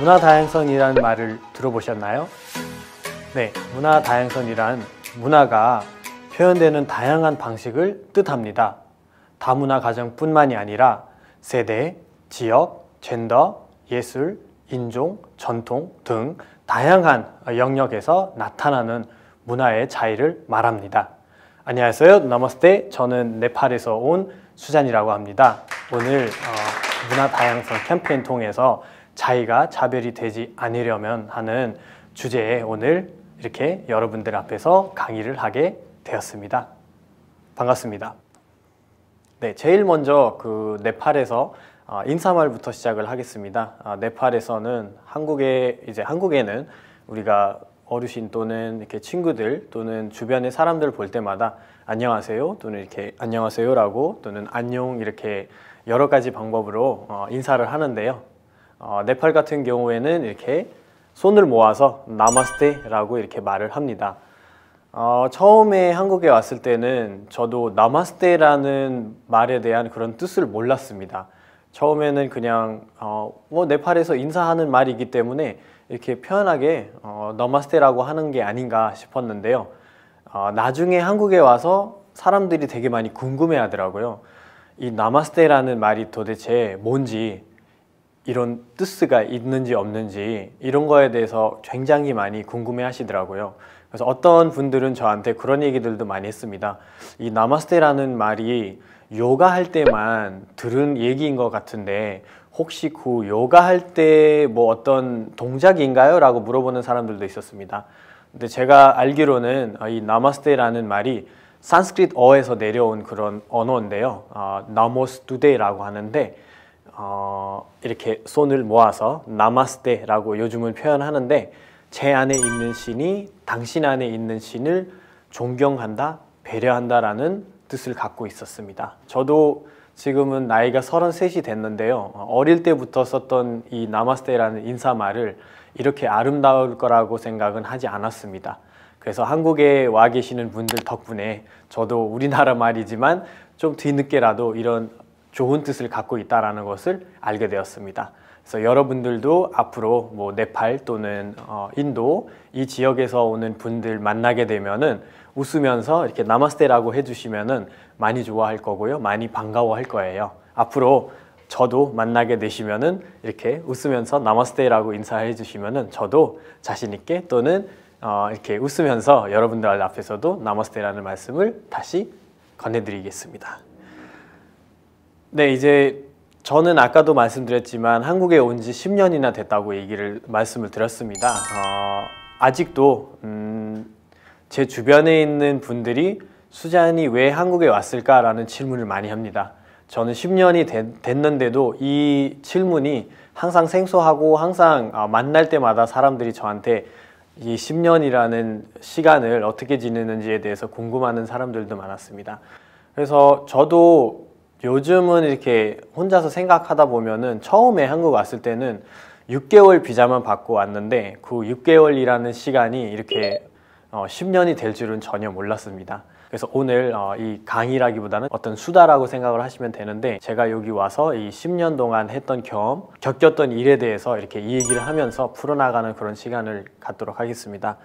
문화다양성이라는 말을 들어보셨나요? 네, 문화다양성이란 문화가 표현되는 다양한 방식을 뜻합니다. 다문화 가정뿐만이 아니라 세대, 지역, 젠더, 예술, 인종, 전통 등 다양한 영역에서 나타나는 문화의 차이를 말합니다. 안녕하세요. 나마스테. 저는 네팔에서 온 수잔이라고 합니다. 오늘 문화다양성 캠페인 통해서 차이가 차별이 되지 않으려면 하는 주제에 오늘 이렇게 여러분들 앞에서 강의를 하게 되었습니다. 반갑습니다. 네, 제일 먼저 네팔에서 인사말부터 시작을 하겠습니다. 네팔에서는 한국에는 우리가 어르신 또는 이렇게 친구들 또는 주변의 사람들 볼 때마다 안녕하세요 또는 이렇게 안녕하세요라고 또는 안녕 이렇게 여러 가지 방법으로 인사를 하는데요. 네팔 같은 경우에는 이렇게 손을 모아서 나마스테라고 이렇게 말을 합니다. 처음에 한국에 왔을 때는 저도 나마스테라는 말에 대한 그런 뜻을 몰랐습니다. 처음에는 그냥 네팔에서 인사하는 말이기 때문에 이렇게 편하게 나마스테라고 하는 게 아닌가 싶었는데요. 나중에 한국에 와서 사람들이 되게 많이 궁금해 하더라고요. 이 나마스테라는 말이 도대체 뭔지, 이런 뜻가 있는지 없는지 이런 거에 대해서 굉장히 많이 궁금해 하시더라고요. 그래서 어떤 분들은 저한테 그런 얘기들도 많이 했습니다. 이 나마스테라는 말이 요가 할 때만 들은 얘기인 것 같은데 혹시 그 요가 할 때 뭐 어떤 동작인가요? 라고 물어보는 사람들도 있었습니다. 근데 제가 알기로는 이 나마스테라는 말이 산스크릿어에서 내려온 그런 언어인데요. 나모스투데라고 하는데 이렇게 손을 모아서 나마스테라고 요즘은 표현하는데 제 안에 있는 신이 당신 안에 있는 신을 존경한다, 배려한다라는 뜻을 갖고 있었습니다. 저도 지금은 나이가 33이 됐는데요. 어릴 때부터 썼던 이 나마스테라는 인사말을 이렇게 아름다울 거라고 생각은 하지 않았습니다. 그래서 한국에 와 계시는 분들 덕분에 저도 우리나라 말이지만 좀 뒤늦게라도 이런 좋은 뜻을 갖고 있다는 것을 알게 되었습니다. 그래서 여러분들도 앞으로 뭐 네팔 또는 인도 이 지역에서 오는 분들 만나게 되면은 웃으면서 이렇게 나마스테라고 해주시면은 많이 좋아할 거고요. 많이 반가워할 거예요. 앞으로 저도 만나게 되시면은 이렇게 웃으면서 나마스테라고 인사해 주시면은 저도 자신 있게 또는 이렇게 웃으면서 여러분들 앞에서도 나마스테라는 말씀을 다시 건네드리겠습니다. 네, 이제 저는 아까도 말씀드렸지만 한국에 온 지 10년이나 됐다고 말씀을 드렸습니다. 아직도 제 주변에 있는 분들이 수잔이 왜 한국에 왔을까라는 질문을 많이 합니다. 저는 10년이 됐는데도 이 질문이 항상 생소하고 항상 만날 때마다 사람들이 저한테 이 10년이라는 시간을 어떻게 지내는지에 대해서 궁금해하는 사람들도 많았습니다. 그래서 저도 요즘은 이렇게 혼자서 생각하다 보면은 처음에 한국 왔을 때는 6개월 비자만 받고 왔는데 그 6개월이라는 시간이 이렇게 10년이 될 줄은 전혀 몰랐습니다. 그래서 오늘 이 강의라기보다는 어떤 수다라고 생각을 하시면 되는데 제가 여기 와서 이 10년 동안 했던 겪었던 일에 대해서 이렇게 이 얘기를 하면서 풀어나가는 그런 시간을 갖도록 하겠습니다.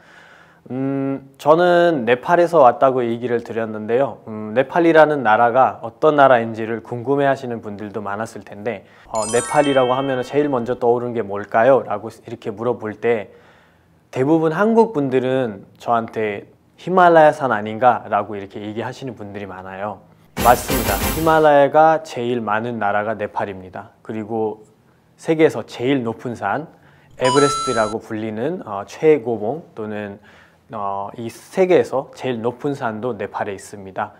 저는 네팔에서 왔다고 얘기를 드렸는데요. 네팔이라는 나라가 어떤 나라인지를 궁금해 하시는 분들도 많았을 텐데 네팔이라고 하면 제일 먼저 떠오르는 게 뭘까요? 라고 이렇게 물어볼 때 대부분 한국 분들은 저한테 히말라야산 아닌가? 라고 이렇게 얘기하시는 분들이 많아요. 맞습니다. 히말라야가 제일 많은 나라가 네팔입니다. 그리고 세계에서 제일 높은 산 에베레스트라고 불리는 최고봉 또는 이 세계에서 제일 높은 산도 네팔에 있습니다.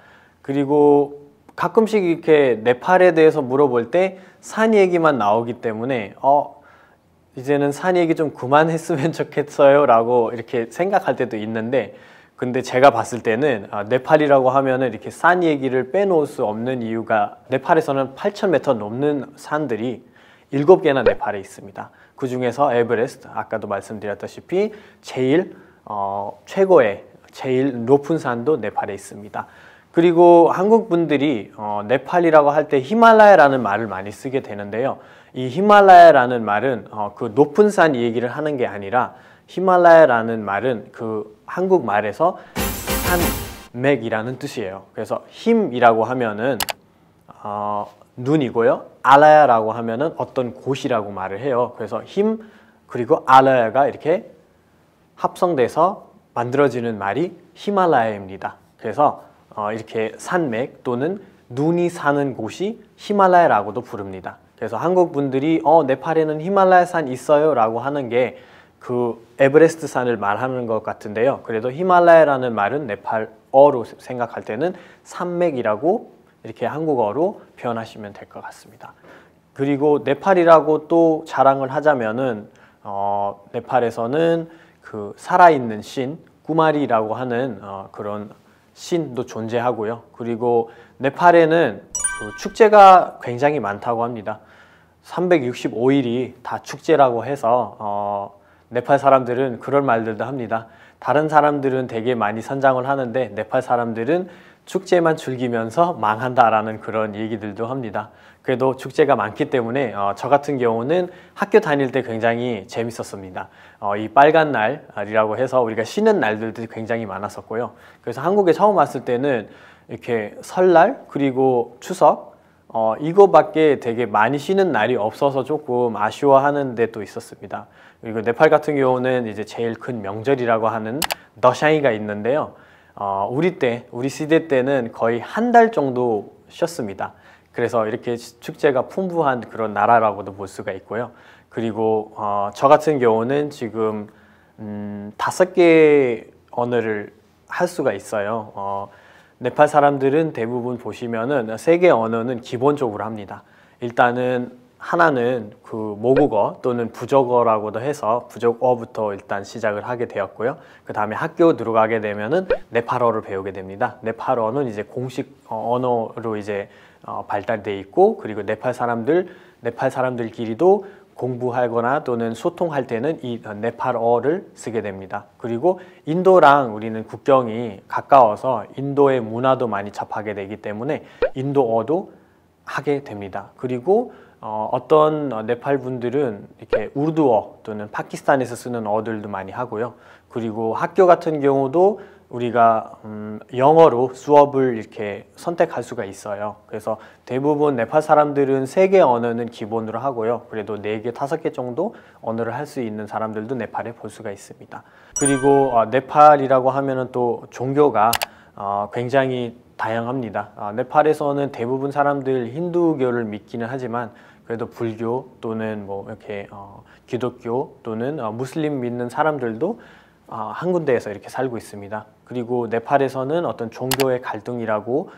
그리고 가끔씩 이렇게 네팔에 대해서 물어볼 때 산 얘기만 나오기 때문에 이제는 산 얘기 좀 그만했으면 좋겠어요 라고 이렇게 생각할 때도 있는데 근데 제가 봤을 때는 네팔이라고 하면은 이렇게 산 얘기를 빼놓을 수 없는 이유가 네팔에서는 8,000m 넘는 산들이 7개나 네팔에 있습니다. 그 중에서 에베레스트, 아까도 말씀드렸다시피 제일 최고의 제일 높은 산도 네팔에 있습니다. 그리고 한국 분들이 네팔이라고 할 때 히말라야라는 말을 많이 쓰게 되는데요. 이 히말라야라는 말은 그 높은 산 얘기를 하는 게 아니라 히말라야라는 말은 그 한국말에서 산맥이라는 뜻이에요. 그래서 힘이라고 하면은 눈이고요. 알라야라고 하면은 어떤 곳이라고 말을 해요. 그래서 힘 그리고 알라야가 이렇게 합성돼서 만들어지는 말이 히말라야입니다. 그래서 이렇게 산맥 또는 눈이 사는 곳이 히말라야라고도 부릅니다. 그래서 한국 분들이 네팔에는 히말라야 산 있어요 라고 하는 게 그 에베레스트 산을 말하는 것 같은데요. 그래도 히말라야라는 말은 네팔어로 생각할 때는 산맥이라고 이렇게 한국어로 표현하시면 될 것 같습니다. 그리고 네팔이라고 또 자랑을 하자면은 네팔에서는 그 살아있는 신 꾸마리라고 하는 그런 신도 존재하고요. 그리고 네팔에는 그 축제가 굉장히 많다고 합니다. 365일이 다 축제라고 해서 네팔 사람들은 그런 말들도 합니다. 다른 사람들은 되게 많이 선장을 하는데 네팔 사람들은 축제만 즐기면서 망한다라는 그런 얘기들도 합니다. 그래도 축제가 많기 때문에 저 같은 경우는 학교 다닐 때 굉장히 재밌었습니다. 이 빨간 날이라고 해서 우리가 쉬는 날들도 굉장히 많았었고요. 그래서 한국에 처음 왔을 때는 이렇게 설날 그리고 추석 이거밖에 되게 많이 쉬는 날이 없어서 조금 아쉬워하는 데도 있었습니다. 그리고 네팔 같은 경우는 이제 제일 큰 명절이라고 하는 더샤이가 있는데요. 우리 시대 때는 거의 한 달 정도 쉬었습니다. 그래서 이렇게 축제가 풍부한 그런 나라라고도 볼 수가 있고요. 그리고 저 같은 경우는 지금 5개 언어를 할 수가 있어요. 네팔 사람들은 대부분 보시면은 3개 언어는 기본적으로 합니다. 일단은 하나는 그 모국어 또는 부족어라고도 해서 부족어부터 일단 시작을 하게 되었고요. 그 다음에 학교 들어가게 되면은 네팔어를 배우게 됩니다. 네팔어는 이제 공식 언어로 이제 발달돼 있고, 그리고 네팔 사람들끼리도 공부하거나 또는 소통할 때는 이 네팔어를 쓰게 됩니다. 그리고 인도랑 우리는 국경이 가까워서 인도의 문화도 많이 접하게 되기 때문에 인도어도 하게 됩니다. 그리고 어떤 네팔 분들은 이렇게 우르두어 또는 파키스탄에서 쓰는 어들도 많이 하고요. 그리고 학교 같은 경우도 우리가 영어로 수업을 이렇게 선택할 수가 있어요. 그래서 대부분 네팔 사람들은 3개 언어는 기본으로 하고요. 그래도 4개, 5개 정도 언어를 할 수 있는 사람들도 네팔에 볼 수가 있습니다. 그리고 네팔이라고 하면은 또 종교가 굉장히 다양합니다. 네팔에서는 대부분 사람들 힌두교를 믿기는 하지만 그래도 불교 또는 뭐 이렇게 기독교 또는 무슬림 믿는 사람들도 한 군데에서 이렇게 살고 있습니다. 그리고 네팔에서는 어떤 종교의 갈등이라고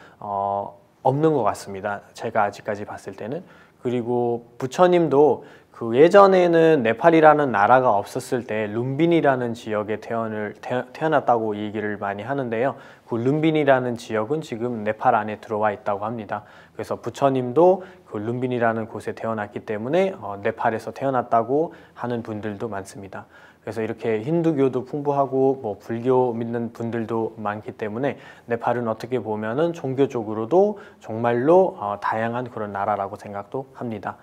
없는 것 같습니다. 제가 아직까지 봤을 때는. 그리고 부처님도 그 예전에는 네팔이라는 나라가 없었을 때 룸빈이라는 지역에 태어났다고 얘기를 많이 하는데요. 그 룸빈이라는 지역은 지금 네팔 안에 들어와 있다고 합니다. 그래서 부처님도 그 룸빈이라는 곳에 태어났기 때문에 네팔에서 태어났다고 하는 분들도 많습니다. 그래서 이렇게 힌두교도 풍부하고 뭐 불교 믿는 분들도 많기 때문에 네팔은 어떻게 보면은 종교적으로도 정말로 다양한 그런 나라라고 생각도 합니다.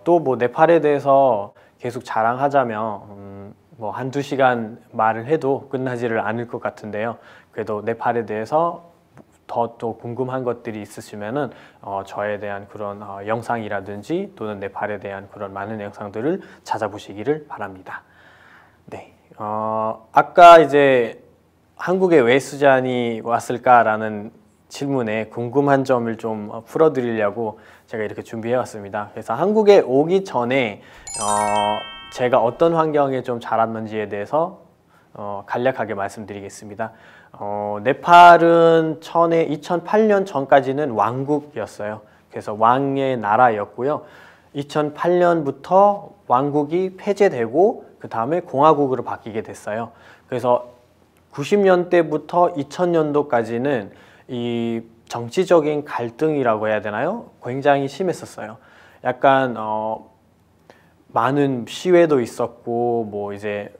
또 뭐 네팔에 대해서 계속 자랑하자면 뭐 한두 시간 말을 해도 끝나지를 않을 것 같은데요. 그래도 네팔에 대해서 또 궁금한 것들이 있으시면은 저에 대한 그런 영상이라든지 또는 네팔에 대한 그런 많은 영상들을 찾아보시기를 바랍니다. 네, 아까 이제 한국에 왜 수잔이 왔을까라는 질문에 궁금한 점을 좀 풀어드리려고 제가 이렇게 준비해 왔습니다. 그래서 한국에 오기 전에 제가 어떤 환경에 좀 자랐는지에 대해서 간략하게 말씀드리겠습니다. 네팔은 2008년 전까지는 왕국이었어요. 그래서 왕의 나라였고요. 2008년부터 왕국이 폐쇄되고 그 다음에 공화국으로 바뀌게 됐어요. 그래서 90년대부터 2000년도까지는 이 정치적인 갈등이라고 해야 되나요? 굉장히 심했었어요. 약간 많은 시위도 있었고 뭐 이제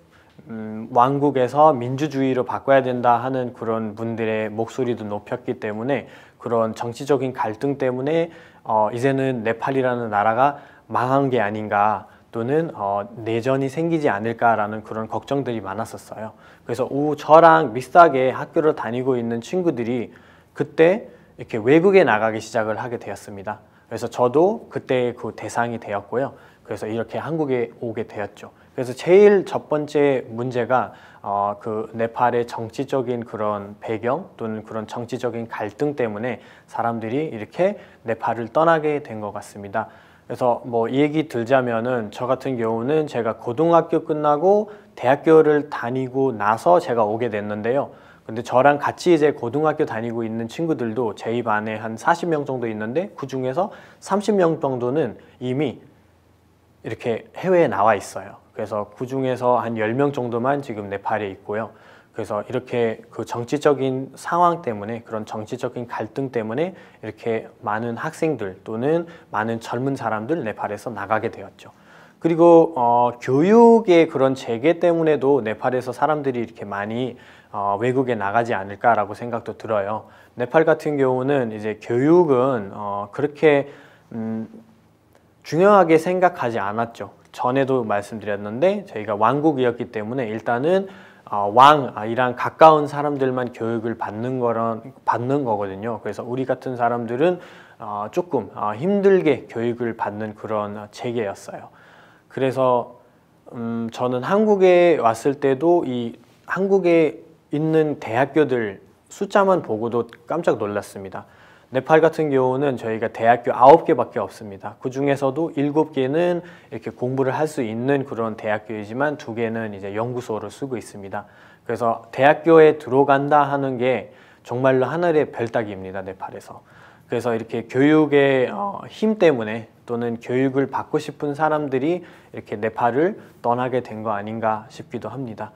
왕국에서 민주주의로 바꿔야 된다 하는 그런 분들의 목소리도 높였기 때문에 그런 정치적인 갈등 때문에 이제는 네팔이라는 나라가 망한 게 아닌가 또는 내전이 생기지 않을까라는 그런 걱정들이 많았었어요. 그래서 저랑 비슷하게 학교를 다니고 있는 친구들이 그때 이렇게 외국에 나가기 시작을 하게 되었습니다. 그래서 저도 그때 그 대상이 되었고요. 그래서 이렇게 한국에 오게 되었죠. 그래서 제일 첫 번째 문제가 그 네팔의 정치적인 그런 배경 또는 그런 정치적인 갈등 때문에 사람들이 이렇게 네팔을 떠나게 된 것 같습니다. 그래서 뭐 얘기 들자면은 저 같은 경우는 제가 고등학교 끝나고 대학교를 다니고 나서 제가 오게 됐는데요. 근데 저랑 같이 이제 고등학교 다니고 있는 친구들도 저희 반에 한 40명 정도 있는데 그 중에서 30명 정도는 이미 이렇게 해외에 나와 있어요. 그래서 그 중에서 한 10명 정도만 지금 네팔에 있고요. 그래서 이렇게 그 정치적인 상황 때문에 그런 정치적인 갈등 때문에 이렇게 많은 학생들 또는 많은 젊은 사람들 네팔에서 나가게 되었죠. 그리고 교육의 그런 재개 때문에도 네팔에서 사람들이 이렇게 많이 외국에 나가지 않을까라고 생각도 들어요. 네팔 같은 경우는 이제 교육은 그렇게 중요하게 생각하지 않았죠. 전에도 말씀드렸는데 저희가 왕국이었기 때문에 일단은 왕이랑 가까운 사람들만 교육을 받는 거거든요. 그래서 우리 같은 사람들은 조금 힘들게 교육을 받는 그런 체계였어요. 그래서 저는 한국에 왔을 때도 이 한국에 있는 대학교들 숫자만 보고도 깜짝 놀랐습니다. 네팔 같은 경우는 저희가 대학교 9개밖에 없습니다. 그 중에서도 7개는 이렇게 공부를 할 수 있는 그런 대학교이지만 2개는 이제 연구소를 쓰고 있습니다. 그래서 대학교에 들어간다 하는 게 정말로 하늘의 별따기입니다, 네팔에서. 그래서 이렇게 교육의 힘 때문에 또는 교육을 받고 싶은 사람들이 이렇게 네팔을 떠나게 된 거 아닌가 싶기도 합니다.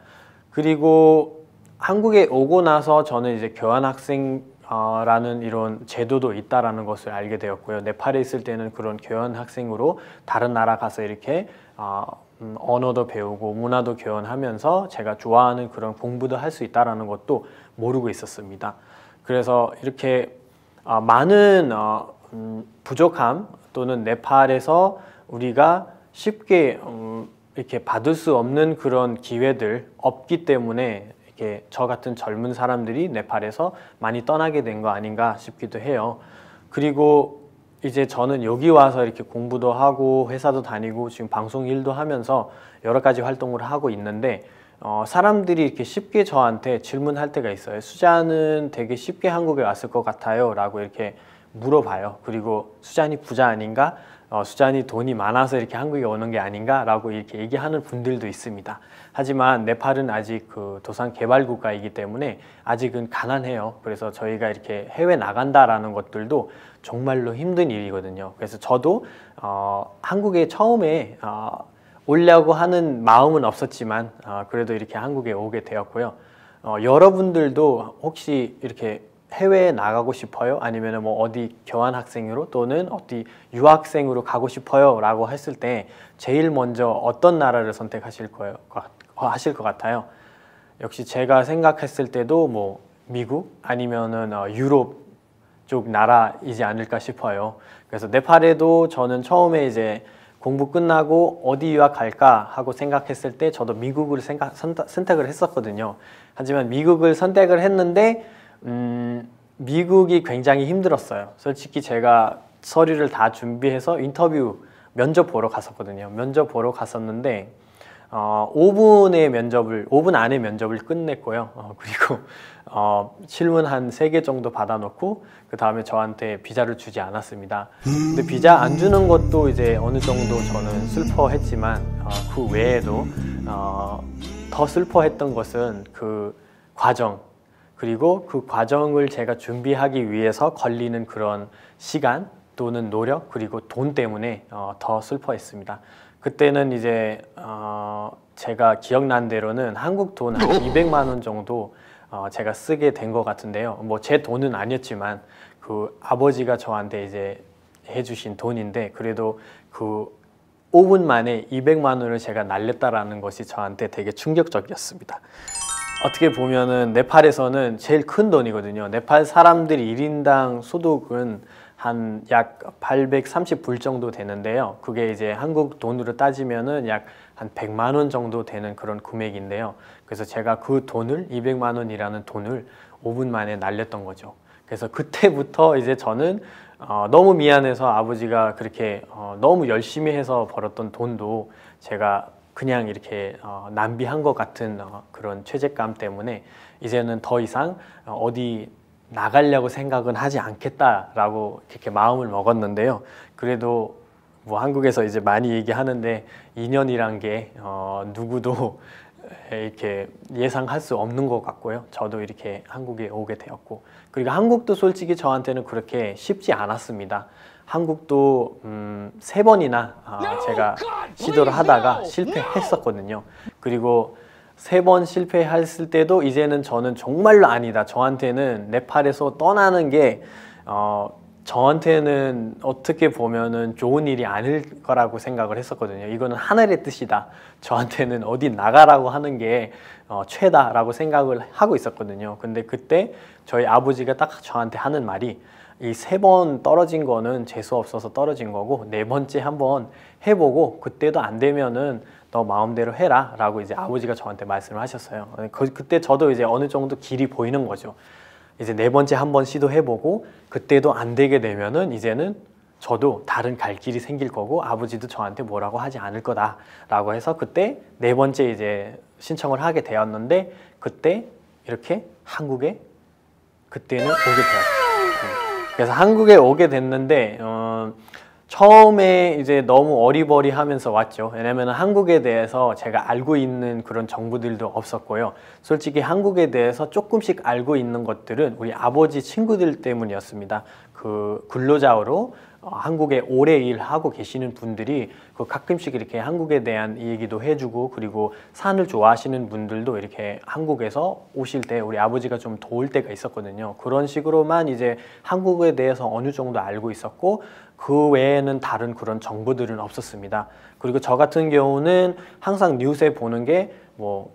그리고 한국에 오고 나서 저는 이제 교환학생라는 이런 제도도 있다라는 것을 알게 되었고요. 네팔에 있을 때는 그런 교환학생으로 다른 나라 가서 이렇게 언어도 배우고 문화도 교환하면서 제가 좋아하는 그런 공부도 할 수 있다라는 것도 모르고 있었습니다. 그래서 이렇게 많은 부족함 또는 네팔에서 우리가 쉽게 이렇게 받을 수 없는 그런 기회들 없기 때문에 이렇게 저 같은 젊은 사람들이 네팔에서 많이 떠나게 된 거 아닌가 싶기도 해요. 그리고 이제 저는 여기 와서 이렇게 공부도 하고 회사도 다니고 지금 방송 일도 하면서 여러 가지 활동을 하고 있는데 사람들이 이렇게 쉽게 저한테 질문할 때가 있어요. 수자는 되게 쉽게 한국에 왔을 것 같아요 라고 이렇게 물어봐요. 그리고 수잔이 부자 아닌가? 수잔이 돈이 많아서 이렇게 한국에 오는 게 아닌가? 라고 이렇게 얘기하는 분들도 있습니다. 하지만 네팔은 아직 그 도상개발국가이기 때문에 아직은 가난해요. 그래서 저희가 이렇게 해외 나간다라는 것들도 정말로 힘든 일이거든요. 그래서 저도 한국에 처음에 오려고 하는 마음은 없었지만 그래도 이렇게 한국에 오게 되었고요. 여러분들도 혹시 이렇게 해외에 나가고 싶어요? 아니면 뭐 어디 교환학생으로 또는 어디 유학생으로 가고 싶어요? 라고 했을 때 제일 먼저 어떤 나라를 선택하실 것 같아요? 역시 제가 생각했을 때도 뭐 미국 아니면은 유럽 쪽 나라이지 않을까 싶어요. 그래서 네팔에도 저는 처음에 이제 공부 끝나고 어디 유학 갈까 하고 생각했을 때 저도 미국을 선택을 했었거든요. 하지만 미국을 선택을 했는데 미국이 굉장히 힘들었어요. 솔직히 제가 서류를 다 준비해서 인터뷰 면접 보러 갔었거든요. 면접 보러 갔었는데 5분 안에 면접을 끝냈고요. 그리고 질문 한 3개 정도 받아놓고 그 다음에 저한테 비자를 주지 않았습니다. 근데 비자 안 주는 것도 이제 어느 정도 저는 슬퍼했지만 그 외에도 더 슬퍼했던 것은 그 과정 그리고 그 과정을 제가 준비하기 위해서 걸리는 그런 시간 또는 노력 그리고 돈 때문에 더 슬퍼했습니다. 그때는 이제 제가 기억난 대로는 한국 돈 한 200만 원 정도 제가 쓰게 된 것 같은데요. 뭐 제 돈은 아니었지만 그 아버지가 저한테 이제 해주신 돈인데 그래도 그 5분 만에 200만 원을 제가 날렸다라는 것이 저한테 되게 충격적이었습니다. 어떻게 보면은 네팔에서는 제일 큰 돈이거든요. 네팔 사람들이 1인당 소득은 한 약 830불 정도 되는데요. 그게 이제 한국 돈으로 따지면은 약 한 100만 원 정도 되는 그런 금액인데요. 그래서 제가 그 돈을 200만 원이라는 돈을 5분 만에 날렸던 거죠. 그래서 그때부터 이제 저는 너무 미안해서 아버지가 그렇게 너무 열심히 해서 벌었던 돈도 제가 그냥 이렇게 낭비한 것 같은 그런 죄책감 때문에 이제는 더 이상 어디 나가려고 생각은 하지 않겠다라고 이렇게 마음을 먹었는데요. 그래도 뭐 한국에서 이제 많이 얘기하는데 인연이란 게 누구도 이렇게 예상할 수 없는 것 같고요. 저도 이렇게 한국에 오게 되었고, 그리고 한국도 솔직히 저한테는 그렇게 쉽지 않았습니다. 한국도 3번이나 제가 시도를 하다가 실패했었거든요. 그리고 3번 실패했을 때도 이제는 저는 정말로 아니다. 저한테는 네팔에서 떠나는 게 저한테는 어떻게 보면은 좋은 일이 아닐 거라고 생각을 했었거든요. 이거는 하늘의 뜻이다. 저한테는 어디 나가라고 하는 게 최다라고 생각을 하고 있었거든요. 근데 그때 저희 아버지가 딱 저한테 하는 말이, 이 3번 떨어진 거는 재수 없어서 떨어진 거고 4번째 한번 해보고 그때도 안 되면은 너 마음대로 해라 라고 이제 아버지가 저한테 말씀을 하셨어요. 그때 저도 이제 어느 정도 길이 보이는 거죠. 이제 4번째 한번 시도해보고 그때도 안 되게 되면은 이제는 저도 다른 갈 길이 생길 거고 아버지도 저한테 뭐라고 하지 않을 거다 라고 해서 그때 4번째 이제 신청을 하게 되었는데, 그때 이렇게 한국에 그때는 오게 되었어요. 그래서 한국에 오게 됐는데 처음에 이제 너무 어리버리하면서 왔죠. 왜냐면 한국에 대해서 제가 알고 있는 그런 정보들도 없었고요. 솔직히 한국에 대해서 조금씩 알고 있는 것들은 우리 아버지 친구들 때문이었습니다. 그 근로자로 한국에 오래 일하고 계시는 분들이 가끔씩 이렇게 한국에 대한 얘기도 해주고, 그리고 산을 좋아하시는 분들도 이렇게 한국에서 오실 때 우리 아버지가 좀 도울 때가 있었거든요. 그런 식으로만 이제 한국에 대해서 어느 정도 알고 있었고, 그 외에는 다른 그런 정보들은 없었습니다. 그리고 저 같은 경우는 항상 뉴스에 보는 게 뭐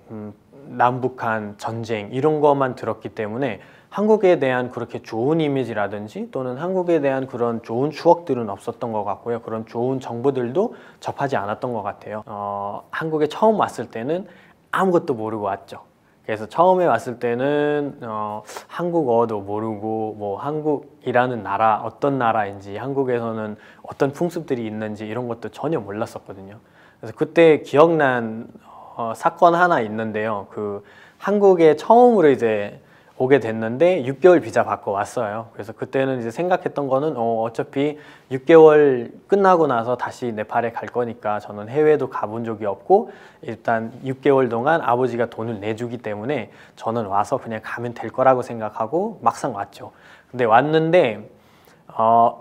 남북한 전쟁 이런 것만 들었기 때문에 한국에 대한 그렇게 좋은 이미지라든지 또는 한국에 대한 그런 좋은 추억들은 없었던 것 같고요. 그런 좋은 정보들도 접하지 않았던 것 같아요. 한국에 처음 왔을 때는 아무것도 모르고 왔죠. 그래서 처음에 왔을 때는 한국어도 모르고 뭐 한국이라는 나라 어떤 나라인지, 한국에서는 어떤 풍습들이 있는지 이런 것도 전혀 몰랐었거든요. 그래서 그때 기억난 사건 하나 있는데요. 그 한국에 처음으로 이제 오게 됐는데 6개월 비자 받고 왔어요. 그래서 그때는 이제 생각했던 거는 어차피 6개월 끝나고 나서 다시 네팔에 갈 거니까 저는 해외도 가본 적이 없고 일단 6개월 동안 아버지가 돈을 내주기 때문에 저는 와서 그냥 가면 될 거라고 생각하고 막상 왔죠. 근데 왔는데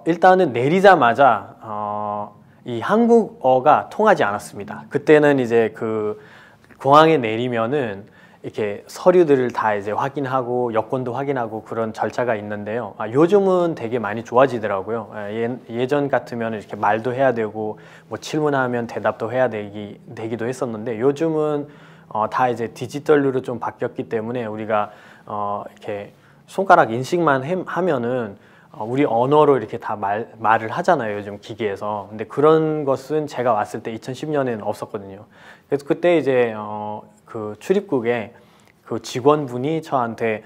일단은 내리자마자 이 한국어가 통하지 않았습니다. 그때는 이제 그 공항에 내리면은 이렇게 서류들을 다 이제 확인하고 여권도 확인하고 그런 절차가 있는데요. 요즘은 되게 많이 좋아지더라고요. 예전 같으면 이렇게 말도 해야 되고 뭐 질문하면 대답도 해야 되기도 했었는데, 요즘은 다 이제 디지털로 좀 바뀌었기 때문에 우리가 이렇게 손가락 인식만 하면은 우리 언어로 이렇게 다 말을 하잖아요, 요즘 기계에서. 근데 그런 것은 제가 왔을 때 2010년에는 없었거든요. 그래서 그때 이제 그 출입국에 그 직원분이 저한테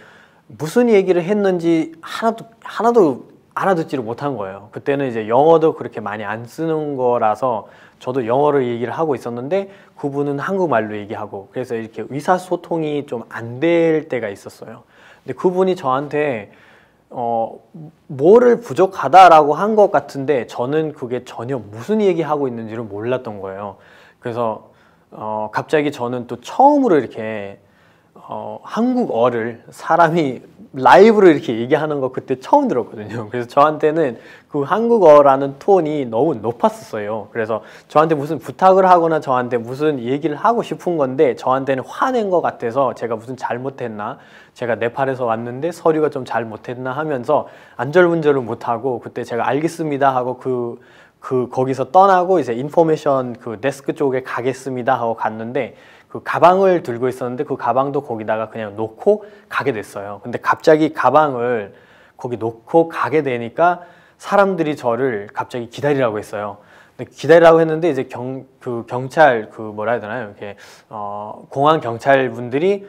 무슨 얘기를 했는지 하나도 알아듣지를 못한 거예요. 그때는 이제 영어도 그렇게 많이 안 쓰는 거라서 저도 영어로 얘기를 하고 있었는데 그분은 한국말로 얘기하고, 그래서 이렇게 의사소통이 좀 안 될 때가 있었어요. 근데 그분이 저한테 뭐를 부족하다라고 한 것 같은데 저는 그게 전혀 무슨 얘기하고 있는지를 몰랐던 거예요. 그래서 갑자기 저는 또 처음으로 이렇게 한국어를 사람이 라이브로 이렇게 얘기하는 거 그때 처음 들었거든요. 그래서 저한테는 그 한국어라는 톤이 너무 높았었어요. 그래서 저한테 무슨 부탁을 하거나 저한테 무슨 얘기를 하고 싶은 건데 저한테는 화낸 것 같아서 제가 무슨 잘못했나, 제가 네팔에서 왔는데 서류가 좀 잘못했나 하면서 안절분절을 못하고, 그때 제가 알겠습니다 하고 거기서 떠나고 이제 인포메이션 그 데스크 쪽에 가겠습니다 하고 갔는데 그 가방을 들고 있었는데 그 가방도 거기다가 그냥 놓고 가게 됐어요. 근데 갑자기 가방을 거기 놓고 가게 되니까 사람들이 저를 갑자기 기다리라고 했어요. 근데 기다리라고 했는데 이제 경찰 뭐라 해야 되나요? 이렇게 공항 경찰 분들이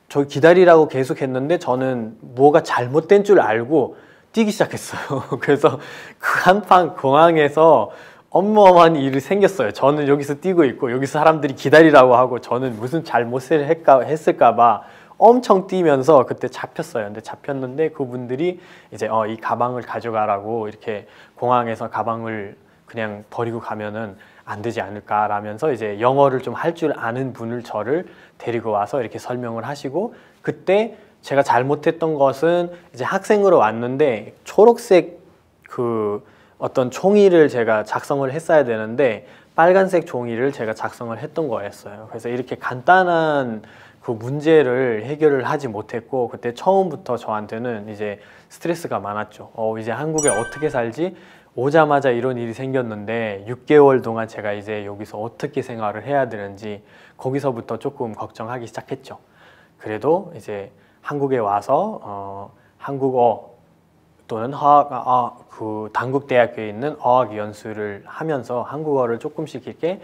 저 기다리라고 계속 했는데 저는 뭐가 잘못된 줄 알고 뛰기 시작했어요. 그래서 그 한판 공항에서 어마어마한 일이 생겼어요. 저는 여기서 뛰고 있고 여기서 사람들이 기다리라고 하고 저는 무슨 잘못을 했을까 봐 엄청 뛰면서 그때 잡혔어요. 근데 잡혔는데 그분들이 이제 이 가방을 가져가라고 이렇게 공항에서 가방을 그냥 버리고 가면은 안 되지 않을까 라면서 이제 영어를 좀 할 줄 아는 분을 저를 데리고 와서 이렇게 설명을 하시고 그때 제가 잘못했던 것은 이제 학생으로 왔는데 초록색 어떤 종이를 제가 작성을 했어야 되는데 빨간색 종이를 제가 작성을 했던 거였어요. 그래서 이렇게 간단한 그 문제를 해결을 하지 못했고 그때 처음부터 저한테는 이제 스트레스가 많았죠. 이제 한국에 어떻게 살지? 오자마자 이런 일이 생겼는데 6개월 동안 제가 이제 여기서 어떻게 생활을 해야 되는지 거기서부터 조금 걱정하기 시작했죠. 그래도 이제 한국에 와서 한국어 또는 그 단국대학교에 있는 어학연수를 하면서 한국어를 조금씩 이렇게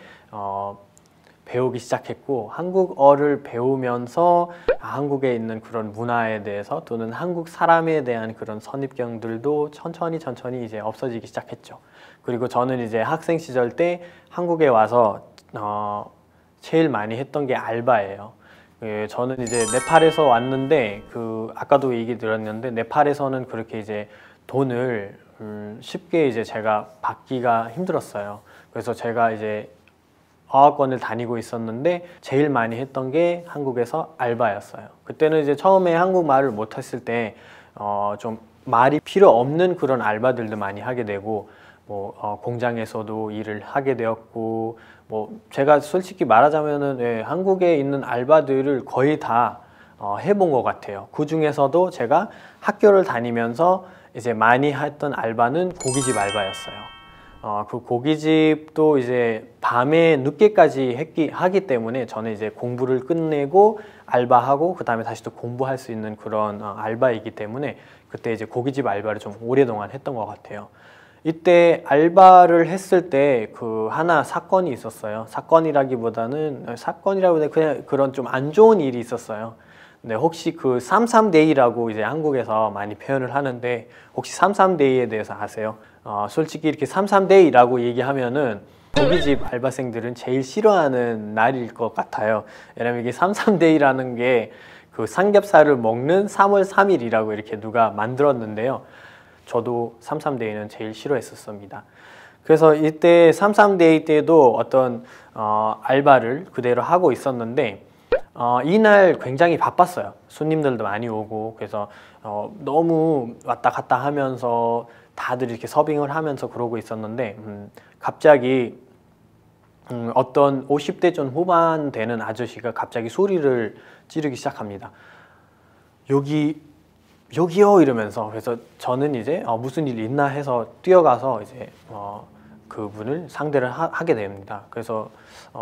배우기 시작했고 한국어를 배우면서 한국에 있는 그런 문화에 대해서 또는 한국 사람에 대한 그런 선입견들도 천천히 이제 없어지기 시작했죠. 그리고 저는 이제 학생 시절 때 한국에 와서 제일 많이 했던 게 알바예요. 저는 이제 네팔에서 왔는데 아까도 얘기 들었는데 네팔에서는 그렇게 이제 돈을 쉽게 이제 제가 받기가 힘들었어요. 그래서 제가 이제 어학원을 다니고 있었는데 제일 많이 했던 게 한국에서 알바였어요. 그때는 이제 처음에 한국말을 못했을 때 좀 말이 필요 없는 그런 알바들도 많이 하게 되고 공장에서도 일을 하게 되었고 제가 솔직히 말하자면은 한국에 있는 알바들을 거의 다 해본 것 같아요. 그 중에서도 제가 학교를 다니면서 이제 많이 했던 알바는 고깃집 알바였어요. 그 고깃집도 이제 밤에 늦게까지 하기 때문에 저는 이제 공부를 끝내고 알바하고 그 다음에 다시 또 공부할 수 있는 그런 알바이기 때문에 그때 이제 고깃집 알바를 좀 오랫동안 했던 것 같아요. 이때 알바를 했을 때 하나 사건이 있었어요. 사건이라기보다는 그냥 그런 좀 안 좋은 일이 있었어요. 네, 혹시 그 삼삼데이라고 이제 한국에서 많이 표현을 하는데 혹시 삼삼데이에 대해서 아세요? 솔직히 이렇게 삼삼데이라고 얘기하면은 고깃집 알바생들은 제일 싫어하는 날일 것 같아요. 왜냐면 이게 삼삼데이라는 게 그 삼겹살을 먹는 3월 3일이라고 이렇게 누가 만들었는데요. 저도 삼삼데이는 제일 싫어했었습니다. 그래서 이때 삼삼데이 때도 어떤 알바를 그대로 하고 있었는데 이날 굉장히 바빴어요. 손님들도 많이 오고 그래서 너무 왔다 갔다 하면서 다들 이렇게 서빙을 하면서 그러고 있었는데 갑자기 어떤 50대 좀 후반 되는 아저씨가 갑자기 소리를 지르기 시작합니다. 여기요 이러면서. 그래서 저는 이제 무슨 일 있나 해서 뛰어가서 이제 그분을 상대를 하게 됩니다. 그래서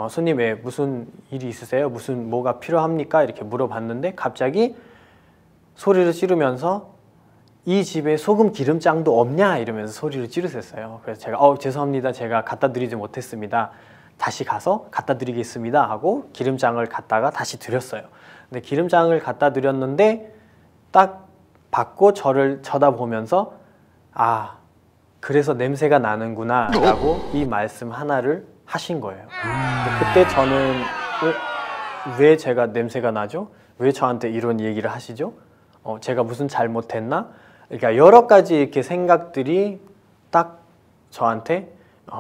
손님 무슨 일이 있으세요? 뭐가 필요합니까? 이렇게 물어봤는데 갑자기 소리를 지르면서 이 집에 소금 기름장도 없냐? 이러면서 소리를 지르셨어요. 그래서 제가 죄송합니다. 제가 갖다 드리지 못했습니다. 다시 가서 갖다 드리겠습니다 하고 기름장을 갖다가 다시 드렸어요. 근데 기름장을 갖다 드렸는데 딱 받고 저를 쳐다보면서 그래서 냄새가 나는구나 라고 이 말씀 하나를 하신 거예요. 그때 저는 왜 제가 냄새가 나죠? 왜 저한테 이런 얘기를 하시죠? 제가 무슨 잘못했나? 그러니까 여러 가지 이렇게 생각들이 딱 저한테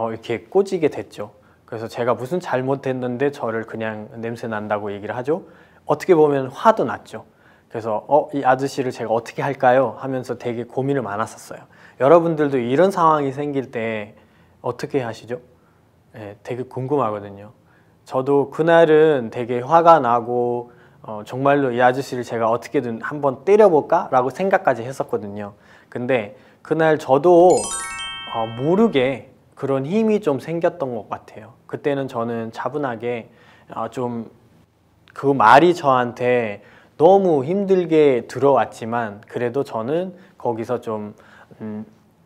이렇게 꽂히게 됐죠. 그래서 제가 무슨 잘못했는데 저를 그냥 냄새 난다고 얘기를 하죠. 어떻게 보면 화도 났죠. 그래서 이 아저씨를 제가 어떻게 할까요? 하면서 되게 고민을 많았었어요. 여러분들도 이런 상황이 생길 때 어떻게 하시죠? 네, 되게 궁금하거든요. 저도 그날은 되게 화가 나고 정말로 이 아저씨를 제가 어떻게든 한번 때려볼까? 라고 생각까지 했었거든요. 근데 그날 저도 모르게 그런 힘이 좀 생겼던 것 같아요. 그때는 저는 차분하게 좀 그 말이 저한테 너무 힘들게 들어왔지만 그래도 저는 거기서 좀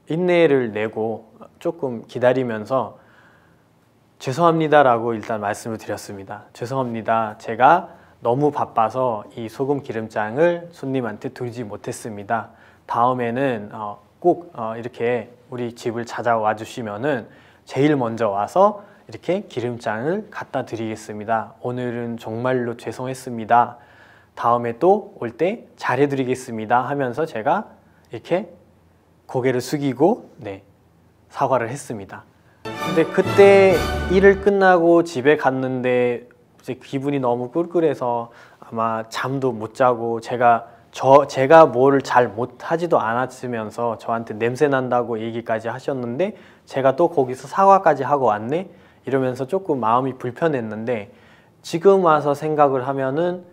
인내를 내고 조금 기다리면서 죄송합니다라고 일단 말씀을 드렸습니다. 죄송합니다. 제가 너무 바빠서 이 소금 기름장을 손님한테 드리지 못했습니다. 다음에는 꼭 이렇게 우리 집을 찾아와 주시면은 제일 먼저 와서 이렇게 기름장을 갖다 드리겠습니다. 오늘은 정말로 죄송했습니다. 다음에 또 올 때 잘해 드리겠습니다 하면서 제가 이렇게 고개를 숙이고 사과를 했습니다. 근데 그때 일을 끝나고 집에 갔는데 이제 기분이 너무 꿀꿀해서 아마 잠도 못 자고 제가 뭘 잘 못하지도 않았으면서 저한테 냄새 난다고 얘기까지 하셨는데 제가 또 거기서 사과까지 하고 왔네? 이러면서 조금 마음이 불편했는데 지금 와서 생각을 하면은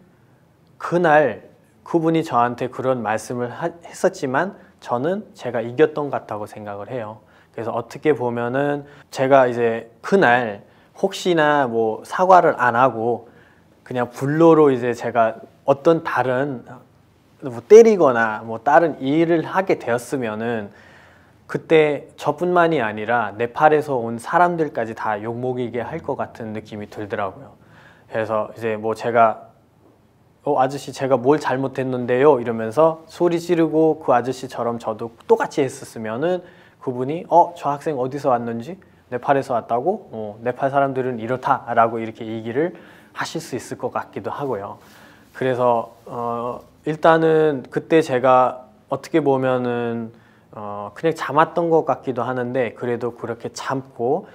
그날 그분이 저한테 그런 말씀을 했었지만 저는 제가 이겼던 것 같다고 생각을 해요. 그래서 어떻게 보면은 제가 이제 그날 혹시나 뭐 사과를 안 하고 그냥 불로로 이제 제가 어떤 다른 뭐 때리거나 뭐 다른 일을 하게 되었으면은 그때 저뿐만이 아니라 네팔에서 온 사람들까지 다 욕먹이게 할 것 같은 느낌이 들더라고요. 그래서 이제 뭐 제가 아저씨 제가 뭘 잘못했는데요 이러면서 소리 지르고 그 아저씨처럼 저도 똑같이 했었으면은 그분이 저 학생 어디서 왔는지 네팔에서 왔다고 네팔 사람들은 이렇다 라고 이렇게 얘기를 하실 수 있을 것 같기도 하고요. 그래서 일단은 그때 제가 어떻게 보면은 그냥 참았던 것 같기도 하는데 그래도 그렇게 참고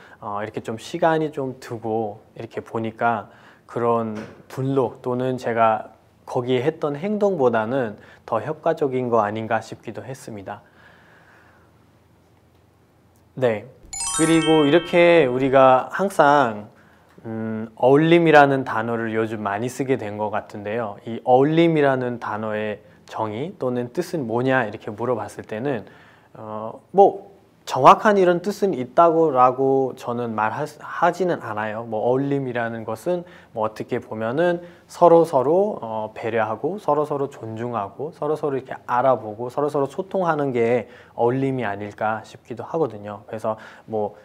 이렇게 좀 시간이 좀 두고 이렇게 보니까 그런 분노 또는 제가 거기에 했던 행동보다는 더 효과적인 거 아닌가 싶기도 했습니다. 네, 그리고 이렇게 우리가 항상 어울림이라는 단어를 요즘 많이 쓰게 된 것 같은데요. 이 어울림이라는 단어의 정의 또는 뜻은 뭐냐 이렇게 물어봤을 때는 뭐 정확한 이런 뜻은 있다고 저는 말하지는 않아요. 뭐 어울림이라는 것은 뭐 어떻게 보면은 서로 배려하고 서로 존중하고 서로 이렇게 알아보고 서로 소통하는 게 어울림이 아닐까 싶기도 하거든요. 그래서 뭐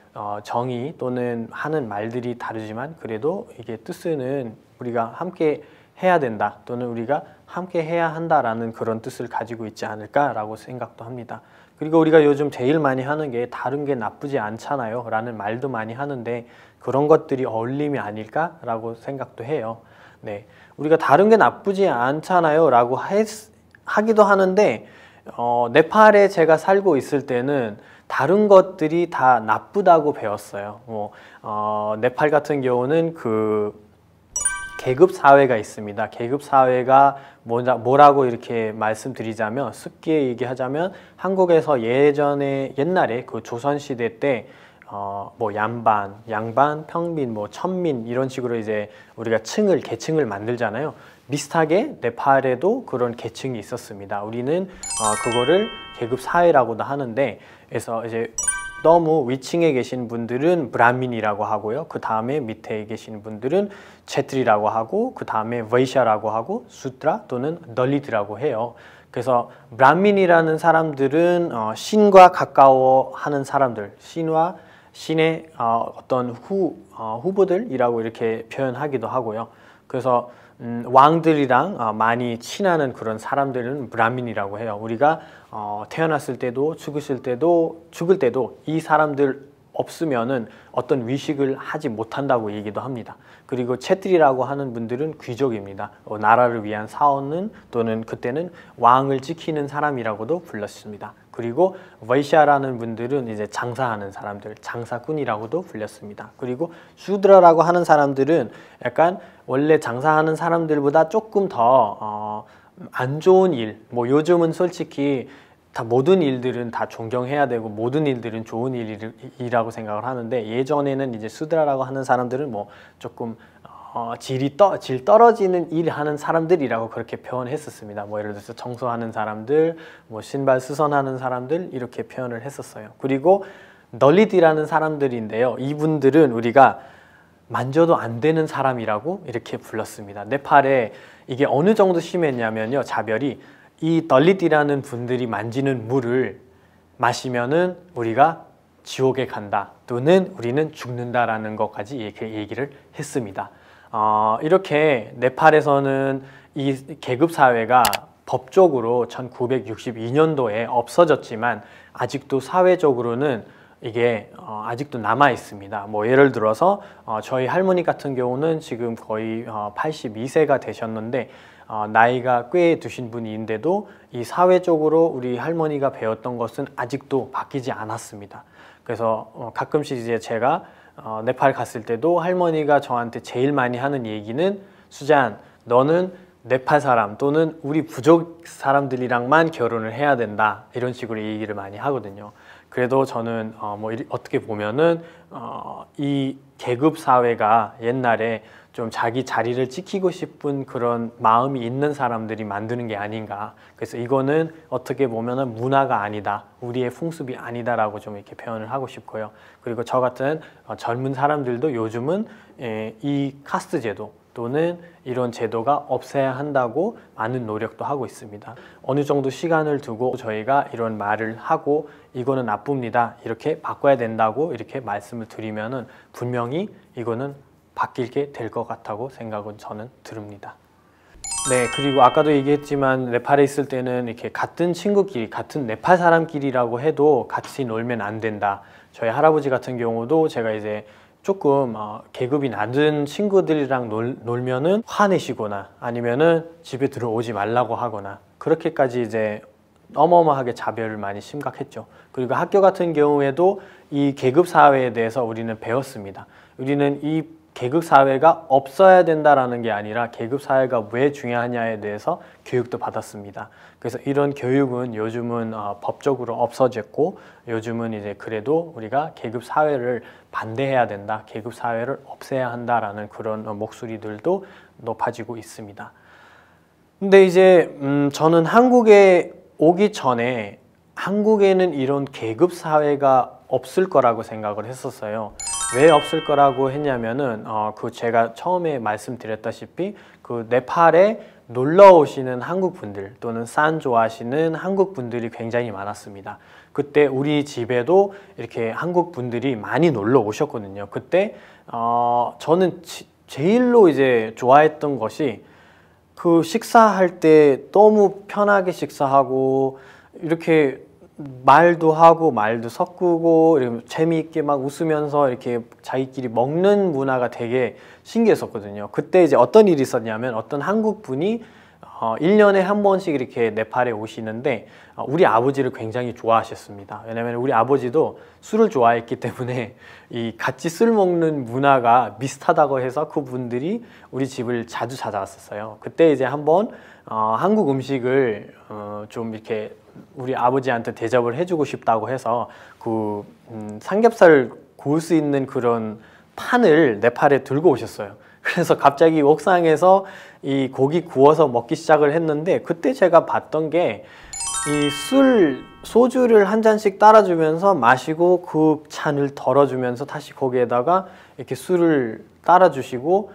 정의 또는 하는 말들이 다르지만 그래도 이게 뜻은 우리가 함께 해야 된다 또는 우리가 함께 해야 한다라는 그런 뜻을 가지고 있지 않을까라고 생각도 합니다. 그리고 우리가 요즘 제일 많이 하는 게 다른 게 나쁘지 않잖아요 라는 말도 많이 하는데 그런 것들이 어울림이 아닐까 라고 생각도 해요. 네, 우리가 다른 게 나쁘지 않잖아요 라고 하기도 하는데 네팔에 제가 살고 있을 때는 다른 것들이 다 나쁘다고 배웠어요. 네팔 같은 경우는 그 계급 사회가 있습니다. 계급 사회가 뭐라고 이렇게 말씀드리자면 쉽게 얘기하자면 한국에서 옛날에 그 조선시대 때 뭐 양반, 평민, 뭐 천민 이런 식으로 이제 우리가 계층을 만들잖아요. 비슷하게 네팔에도 그런 계층이 있었습니다. 우리는 그거를 계급 사회라고도 하는데 그래서 이제 너무 위층에 계신 분들은 브라민이라고 하고요. 그 다음에 밑에 계신 분들은 체트리라고 하고 그 다음에 베이샤라고 하고 수트라 또는 널리드라고 해요. 그래서 브라민이라는 사람들은 신과 가까워하는 사람들, 신의 어떤 후보들이라고 이렇게 표현하기도 하고요. 그래서 왕들이랑 많이 친하는 그런 사람들은 브라민이라고 해요. 우리가 태어났을 때도 죽을 때도 이 사람들 없으면은 어떤 위식을 하지 못한다고 얘기도 합니다. 그리고 체트리라고 하는 분들은 귀족입니다. 나라를 위한 사원은 또는 그때는 왕을 지키는 사람이라고도 불렀습니다. 그리고 베이샤라는 분들은 이제 장사하는 사람들, 장사꾼이라고도 불렸습니다. 그리고 슈드라라고 하는 사람들은 약간 원래 장사하는 사람들보다 조금 더 안 좋은 일, 뭐 요즘은 솔직히 다 모든 일들은 다 존경해야 되고 모든 일들은 좋은 일이라고 생각을 하는데 예전에는 이제 수드라라고 하는 사람들은 뭐 조금 질 떨어지는 일 하는 사람들이라고 그렇게 표현했었습니다. 뭐 예를 들어서 청소하는 사람들, 뭐 신발 수선하는 사람들 이렇게 표현을 했었어요. 그리고 널리디라는 사람들인데요. 이분들은 우리가 만져도 안 되는 사람이라고 이렇게 불렀습니다. 네팔에 이게 어느 정도 심했냐면요. 자별이 이 널리디라는 분들이 만지는 물을 마시면은 우리가 지옥에 간다 또는 우리는 죽는다라는 것까지 이렇게 얘기를 했습니다. 이렇게 네팔에서는 이 계급사회가 법적으로 1962년도에 없어졌지만 아직도 사회적으로는 이게 아직도 남아 있습니다. 뭐 예를 들어서 저희 할머니 같은 경우는 지금 거의 82세가 되셨는데 나이가 꽤 드신 분인데도 이 사회적으로 우리 할머니가 배웠던 것은 아직도 바뀌지 않았습니다. 그래서 가끔씩 이제 제가 네팔 갔을 때도 할머니가 저한테 제일 많이 하는 얘기는 수잔, 너는 네팔 사람 또는 우리 부족 사람들이랑만 결혼을 해야 된다 이런 식으로 얘기를 많이 하거든요. 그래도 저는 어떻게 보면은 이 계급 사회가 옛날에 좀 자기 자리를 지키고 싶은 그런 마음이 있는 사람들이 만드는 게 아닌가. 그래서 이거는 어떻게 보면은 문화가 아니다, 우리의 풍습이 아니다라고 좀 이렇게 표현을 하고 싶고요. 그리고 저 같은 젊은 사람들도 요즘은 이 카스트 제도 또는 이런 제도가 없애야 한다고 많은 노력도 하고 있습니다. 어느 정도 시간을 두고 저희가 이런 말을 하고 이거는 나쁩니다, 이렇게 바꿔야 된다고 이렇게 말씀을 드리면은 분명히 이거는 바뀌게 될 것 같다고 생각은 저는 듭니다. 네, 그리고 아까도 얘기했지만 네팔에 있을 때는 이렇게 같은 친구끼리, 같은 네팔 사람끼리라고 해도 같이 놀면 안 된다. 저희 할아버지 같은 경우도 제가 이제 조금 계급이 낮은 친구들이랑 놀면은 화내시거나 아니면은 집에 들어오지 말라고 하거나 그렇게까지 이제 어마어마하게 자별을 많이 심각했죠. 그리고 학교 같은 경우에도 이 계급 사회에 대해서 우리는 배웠습니다. 우리는 이 계급 사회가 없어야 된다라는 게 아니라 계급 사회가 왜 중요하냐에 대해서 교육도 받았습니다. 그래서 이런 교육은 요즘은 법적으로 없어졌고 요즘은 이제 그래도 우리가 계급 사회를 반대해야 된다, 계급 사회를 없애야 한다라는 그런 목소리들도 높아지고 있습니다. 근데 이제 저는 한국에 오기 전에 한국에는 이런 계급 사회가 없을 거라고 생각을 했었어요. 왜 없을 거라고 했냐면은 제가 처음에 말씀드렸다시피 그 네팔에 놀러 오시는 한국 분들 또는 산 좋아하시는 한국 분들이 굉장히 많았습니다. 그때 우리 집에도 이렇게 한국 분들이 많이 놀러 오셨거든요. 그때 저는 제일로 이제 좋아했던 것이 그 식사할 때 너무 편하게 식사하고 이렇게 말도 하고 말도 섞고 이렇게 재미있게 막 웃으면서 이렇게 자기끼리 먹는 문화가 되게 신기했었거든요. 그때 이제 어떤 일이 있었냐면 어떤 한국 분이 1년에 한 번씩 이렇게 네팔에 오시는데 우리 아버지를 굉장히 좋아하셨습니다. 왜냐하면 우리 아버지도 술을 좋아했기 때문에 이 같이 술 먹는 문화가 비슷하다고 해서 그분들이 우리 집을 자주 찾아왔었어요. 그때 이제 한번 한국 음식을 좀 이렇게 우리 아버지한테 대접을 해주고 싶다고 해서 그 삼겹살 구울 수 있는 그런 판을 네팔에 들고 오셨어요. 그래서 갑자기 옥상에서 이 고기 구워서 먹기 시작을 했는데 그때 제가 봤던 게 이 소주를 한 잔씩 따라주면서 마시고 그 잔을 덜어주면서 다시 거기에다가 이렇게 술을 따라주시고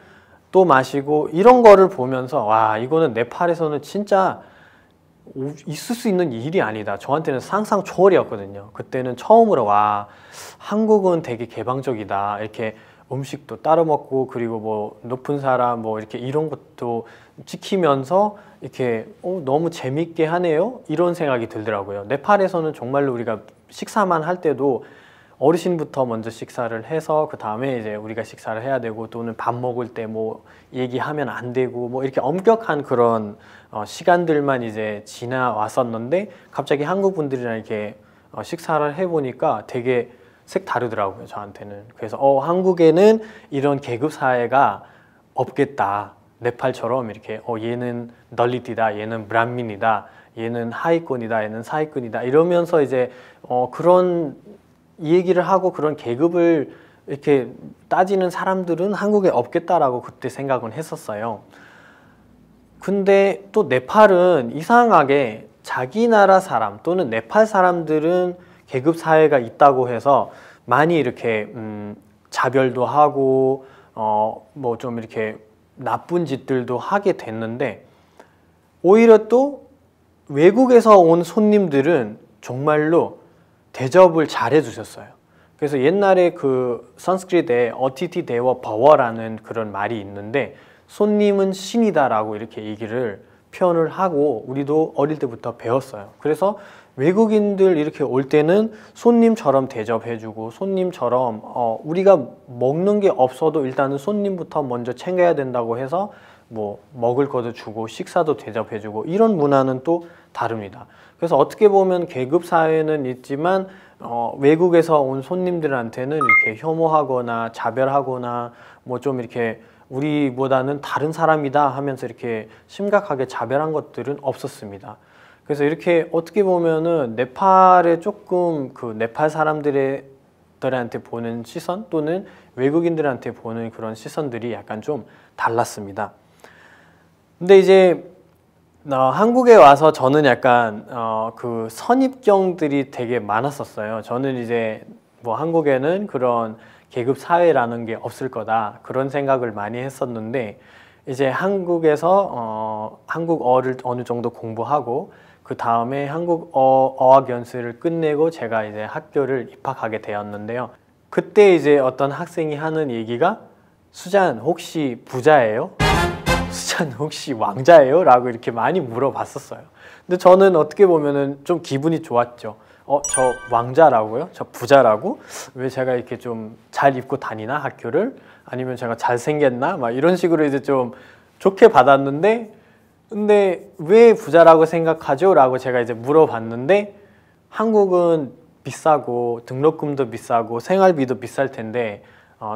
또 마시고 이런 거를 보면서 와, 이거는 네팔에서는 진짜 있을 수 있는 일이 아니다. 저한테는 상상 초월이었거든요. 그때는 처음으로 와, 한국은 되게 개방적이다. 이렇게 음식도 따로 먹고 그리고 뭐 높은 사람 뭐 이렇게 이런 것도 지키면서 이렇게 너무 재밌게 하네요. 이런 생각이 들더라고요. 네팔에서는 정말로 우리가 식사만 할 때도 어르신부터 먼저 식사를 해서 그 다음에 이제 우리가 식사를 해야 되고 또는 밥 먹을 때 뭐 얘기하면 안 되고 뭐 이렇게 엄격한 그런 시간들만 이제 지나왔었는데 갑자기 한국 분들이랑 이렇게 식사를 해보니까 되게 색 다르더라고요, 저한테는. 그래서 한국에는 이런 계급 사회가 없겠다. 네팔처럼 이렇게 얘는 널리디다, 얘는 브람민이다, 얘는 하위권이다, 얘는 상위권이다 이러면서 이제 그런 얘기를 하고 그런 계급을 이렇게 따지는 사람들은 한국에 없겠다라고 그때 생각은 했었어요. 근데 또 네팔은 이상하게 자기 나라 사람 또는 네팔 사람들은 계급 사회가 있다고 해서 많이 이렇게 자별도 하고 뭐 좀 이렇게 나쁜 짓들도 하게 됐는데, 오히려 또 외국에서 온 손님들은 정말로 대접을 잘해 주셨어요. 그래서 옛날에 그 산스크릿에 어티티 데워 버워라는 그런 말이 있는데, 손님은 신이다라고 이렇게 얘기를 표현을 하고 우리도 어릴 때부터 배웠어요. 그래서 외국인들 이렇게 올 때는 손님처럼 대접해주고, 손님처럼 우리가 먹는 게 없어도 일단은 손님부터 먼저 챙겨야 된다고 해서 뭐 먹을 것도 주고 식사도 대접해주고, 이런 문화는 또 다릅니다. 그래서 어떻게 보면 계급 사회는 있지만 외국에서 온 손님들한테는 이렇게 혐오하거나 자별하거나 뭐 좀 이렇게 우리보다는 다른 사람이다 하면서 이렇게 심각하게 자별한 것들은 없었습니다. 그래서 이렇게 어떻게 보면은 네팔에 조금 그 네팔 사람들한테 보는 시선 또는 외국인들한테 보는 그런 시선들이 약간 좀 달랐습니다. 근데 이제 한국에 와서 저는 약간 그 선입견들이 되게 많았었어요. 저는 이제 뭐 한국에는 그런 계급 사회라는 게 없을 거다, 그런 생각을 많이 했었는데, 이제 한국에서 한국어를 어느 정도 공부하고 그 다음에 한국어 어학연수를 끝내고 제가 이제 학교를 입학하게 되었는데요. 그때 이제 어떤 학생이 하는 얘기가, 수잔 혹시 부자예요? 수잔 혹시 왕자예요? 라고 이렇게 많이 물어봤었어요. 근데 저는 어떻게 보면은 좀 기분이 좋았죠. 저 왕자라고요? 저 부자라고? 왜 제가 이렇게 좀 잘 입고 다니나 학교를? 아니면 제가 잘생겼나? 막 이런 식으로 이제 좀 좋게 받았는데, 근데 왜 부자라고 생각하죠? 라고 제가 이제 물어봤는데, 한국은 비싸고 등록금도 비싸고 생활비도 비쌀 텐데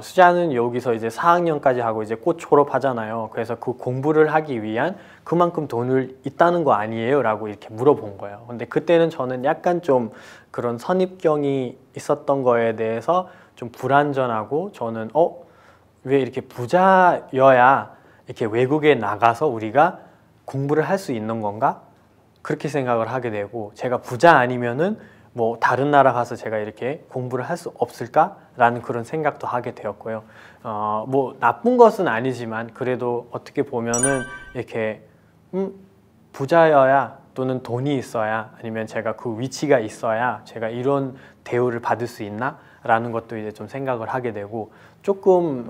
수자는 여기서 이제 4학년까지 하고 이제 곧 졸업하잖아요. 그래서 그 공부를 하기 위한 그만큼 돈을 있다는 거 아니에요? 라고 이렇게 물어본 거예요. 근데 그때는 저는 약간 좀 그런 선입견이 있었던 거에 대해서 좀 불안전하고, 저는 왜 이렇게 부자여야 이렇게 외국에 나가서 우리가 공부를 할 수 있는 건가? 그렇게 생각을 하게 되고, 제가 부자 아니면은 뭐 다른 나라 가서 제가 이렇게 공부를 할 수 없을까라는 그런 생각도 하게 되었고요. 뭐 나쁜 것은 아니지만 그래도 어떻게 보면은 이렇게 부자여야 또는 돈이 있어야, 아니면 제가 그 위치가 있어야 제가 이런 대우를 받을 수 있나? 라는 것도 이제 좀 생각을 하게 되고, 조금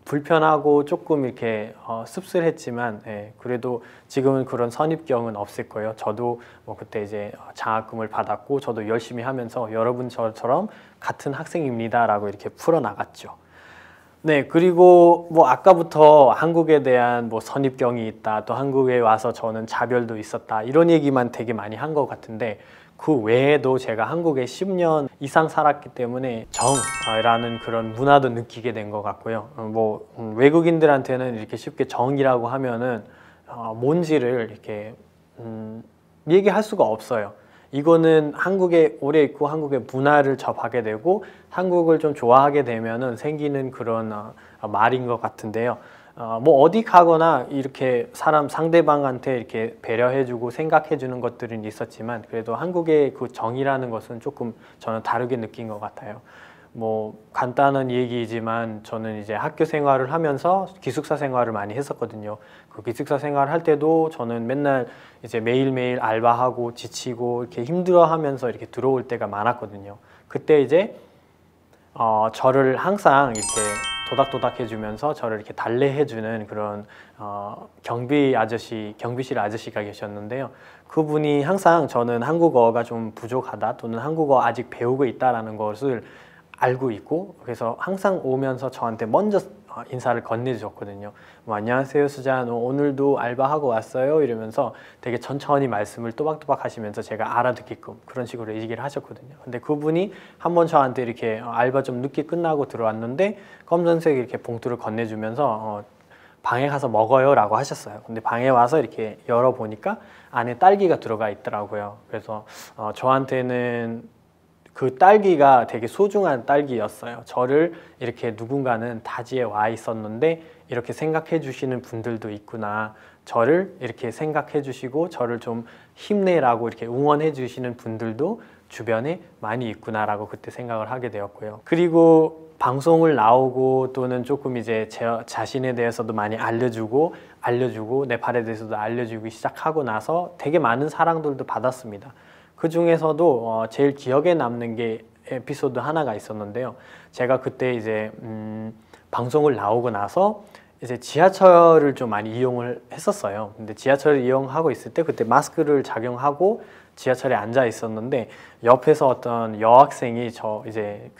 불편하고 조금 이렇게 씁쓸했지만, 그래도 지금은 그런 선입견은 없을 거예요. 저도 뭐 그때 이제 장학금을 받았고 저도 열심히 하면서 여러분 저처럼 같은 학생입니다 라고 이렇게 풀어나갔죠. 네, 그리고 뭐 아까부터 한국에 대한 뭐 선입견이 있다, 또 한국에 와서 저는 자별도 있었다, 이런 얘기만 되게 많이 한 것 같은데, 그 외에도 제가 한국에 10년 이상 살았기 때문에 정이라는 그런 문화도 느끼게 된 것 같고요. 뭐 외국인들한테는 이렇게 쉽게 정이라고 하면은 뭔지를 이렇게 얘기할 수가 없어요. 이거는 한국에 오래 있고 한국의 문화를 접하게 되고 한국을 좀 좋아하게 되면은 생기는 그런 말인 것 같은데요. 뭐 어디 가거나 이렇게 상대방한테 이렇게 배려해주고 생각해주는 것들은 있었지만, 그래도 한국의 그 정이라는 것은 조금 저는 다르게 느낀 것 같아요. 뭐 간단한 얘기이지만 저는 이제 학교 생활을 하면서 기숙사 생활을 많이 했었거든요. 그 기숙사 생활 할 때도 저는 맨날 이제 매일매일 알바하고 지치고 이렇게 힘들어하면서 이렇게 들어올 때가 많았거든요. 그때 이제 저를 항상 이렇게 도닥도닥 해주면서 저를 이렇게 달래해주는 그런 경비실 아저씨가 계셨는데요. 그분이 항상 저는 한국어가 좀 부족하다 또는 한국어 아직 배우고 있다라는 것을 알고 있고, 그래서 항상 오면서 저한테 먼저 인사를 건네주셨거든요. 뭐, 안녕하세요 수잔, 오늘도 알바하고 왔어요? 이러면서 되게 천천히 말씀을 또박또박 하시면서 제가 알아듣게끔 그런 식으로 얘기를 하셨거든요. 근데 그분이 한번 저한테 이렇게 알바 좀 늦게 끝나고 들어왔는데 검정색 이렇게 봉투를 건네주면서 방에 가서 먹어요 라고 하셨어요. 근데 방에 와서 이렇게 열어보니까 안에 딸기가 들어가 있더라고요. 그래서 저한테는 그 딸기가 되게 소중한 딸기였어요. 저를 이렇게 누군가는 타지에 와 있었는데 이렇게 생각해 주시는 분들도 있구나. 저를 이렇게 생각해 주시고 저를 좀 힘내라고 이렇게 응원해 주시는 분들도 주변에 많이 있구나라고 그때 생각을 하게 되었고요. 그리고 방송을 나오고 또는 조금 이제 제 자신에 대해서도 많이 알려주고 네팔에 대해서도 알려주기 시작하고 나서 되게 많은 사랑들도 받았습니다. 그 중에서도 제일 기억에 남는 게 에피소드 하나가 있었는데요. 제가 그때 이제 방송을 나오고 나서 이제 지하철을 좀 많이 이용을 했었어요. 근데 지하철을 이용하고 있을 때 그때 마스크를 착용하고 지하철에 앉아 있었는데 옆에서 어떤 여학생이 저 이제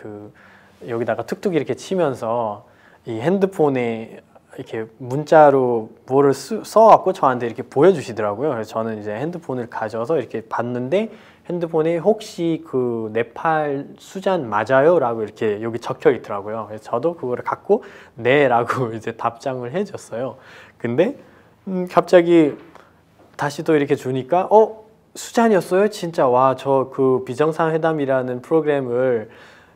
여기다가 툭툭 이렇게 치면서 이 핸드폰에 이렇게 문자로 뭐를 써갖고 저한테 이렇게 보여주시더라고요. 그래서 저는 이제 핸드폰을 가져서 이렇게 봤는데 핸드폰에 혹시 그 네팔 수잔 맞아요? 라고 이렇게 여기 적혀 있더라고요. 그래서 저도 그거를 갖고 네 라고 이제 답장을 해줬어요. 근데 갑자기 다시 또 이렇게 주니까 수잔이었어요? 진짜 와, 저 그 비정상회담이라는 프로그램을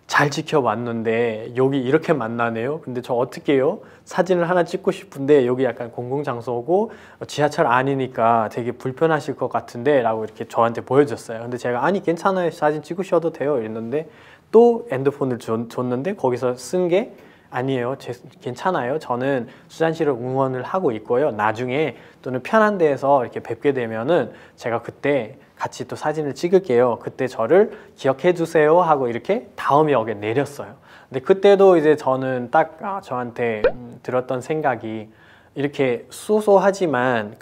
잘 지켜봤는데 여기 이렇게 만나네요. 근데 저 어떻게 해요? 사진을 하나 찍고 싶은데 여기 약간 공공장소고 지하철 안이니까 되게 불편하실 것 같은데 라고 이렇게 저한테 보여줬어요. 근데 제가 아니 괜찮아요, 사진 찍으셔도 돼요 이랬는데 또 핸드폰을 줬는데 거기서 쓴 게 아니에요, 괜찮아요, 저는 수잔 씨를 응원을 하고 있고요, 나중에 또는 편한 데에서 이렇게 뵙게 되면은 제가 그때 같이 또 사진을 찍을게요, 그때 저를 기억해 주세요 하고 이렇게 다음 역에 내렸어요. 근데 그때도 이제 저는 딱 저한테 들었던 생각이 이렇게 소소하지만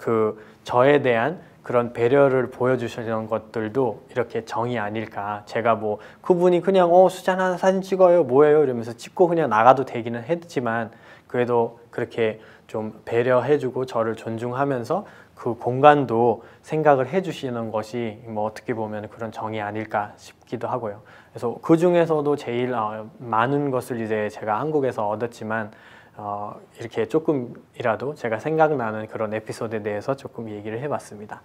저에 대한 그런 배려를 보여주시는 것들도 이렇게 정이 아닐까. 제가 뭐 그분이 그냥 수잔 하나 사진 찍어요 뭐예요 이러면서 찍고 그냥 나가도 되기는 했지만 그래도 그렇게 좀 배려해주고 저를 존중하면서 그 공간도 생각을 해주시는 것이 뭐 어떻게 보면 그런 정이 아닐까 싶기도 하고요. 그래서 그 중에서도 제일 많은 것을 이제 제가 한국에서 얻었지만 이렇게 조금이라도 제가 생각나는 그런 에피소드에 대해서 조금 얘기를 해봤습니다.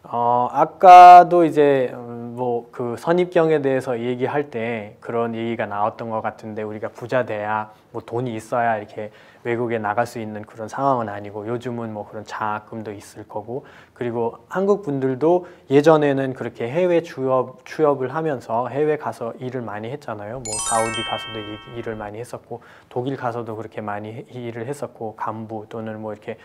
아까도 이제 뭐 그 선입견에 대해서 얘기할 때 그런 얘기가 나왔던 것 같은데, 우리가 부자 돼야 뭐 돈이 있어야 이렇게 외국에 나갈 수 있는 그런 상황은 아니고 요즘은 뭐 그런 장학금도 있을 거고, 그리고 한국 분들도 예전에는 그렇게 해외 취업을 하면서 해외 가서 일을 많이 했잖아요. 뭐 사우디 가서도 일을 많이 했었고 독일 가서도 그렇게 많이 일을 했었고 간부 또는 뭐 이렇게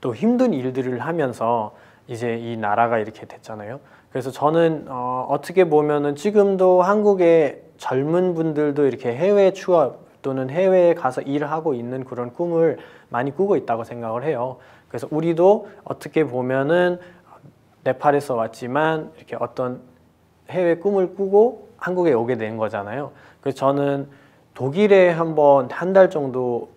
또 힘든 일들을 하면서 이제 이 나라가 이렇게 됐잖아요. 그래서 저는 어떻게 보면은 지금도 한국의 젊은 분들도 이렇게 해외 취업 또는 해외에 가서 일을 하고 있는 그런 꿈을 많이 꾸고 있다고 생각을 해요. 그래서 우리도 어떻게 보면은 네팔에서 왔지만 이렇게 어떤 해외 꿈을 꾸고 한국에 오게 된 거잖아요. 그래서 저는 독일에 한번 한 달 정도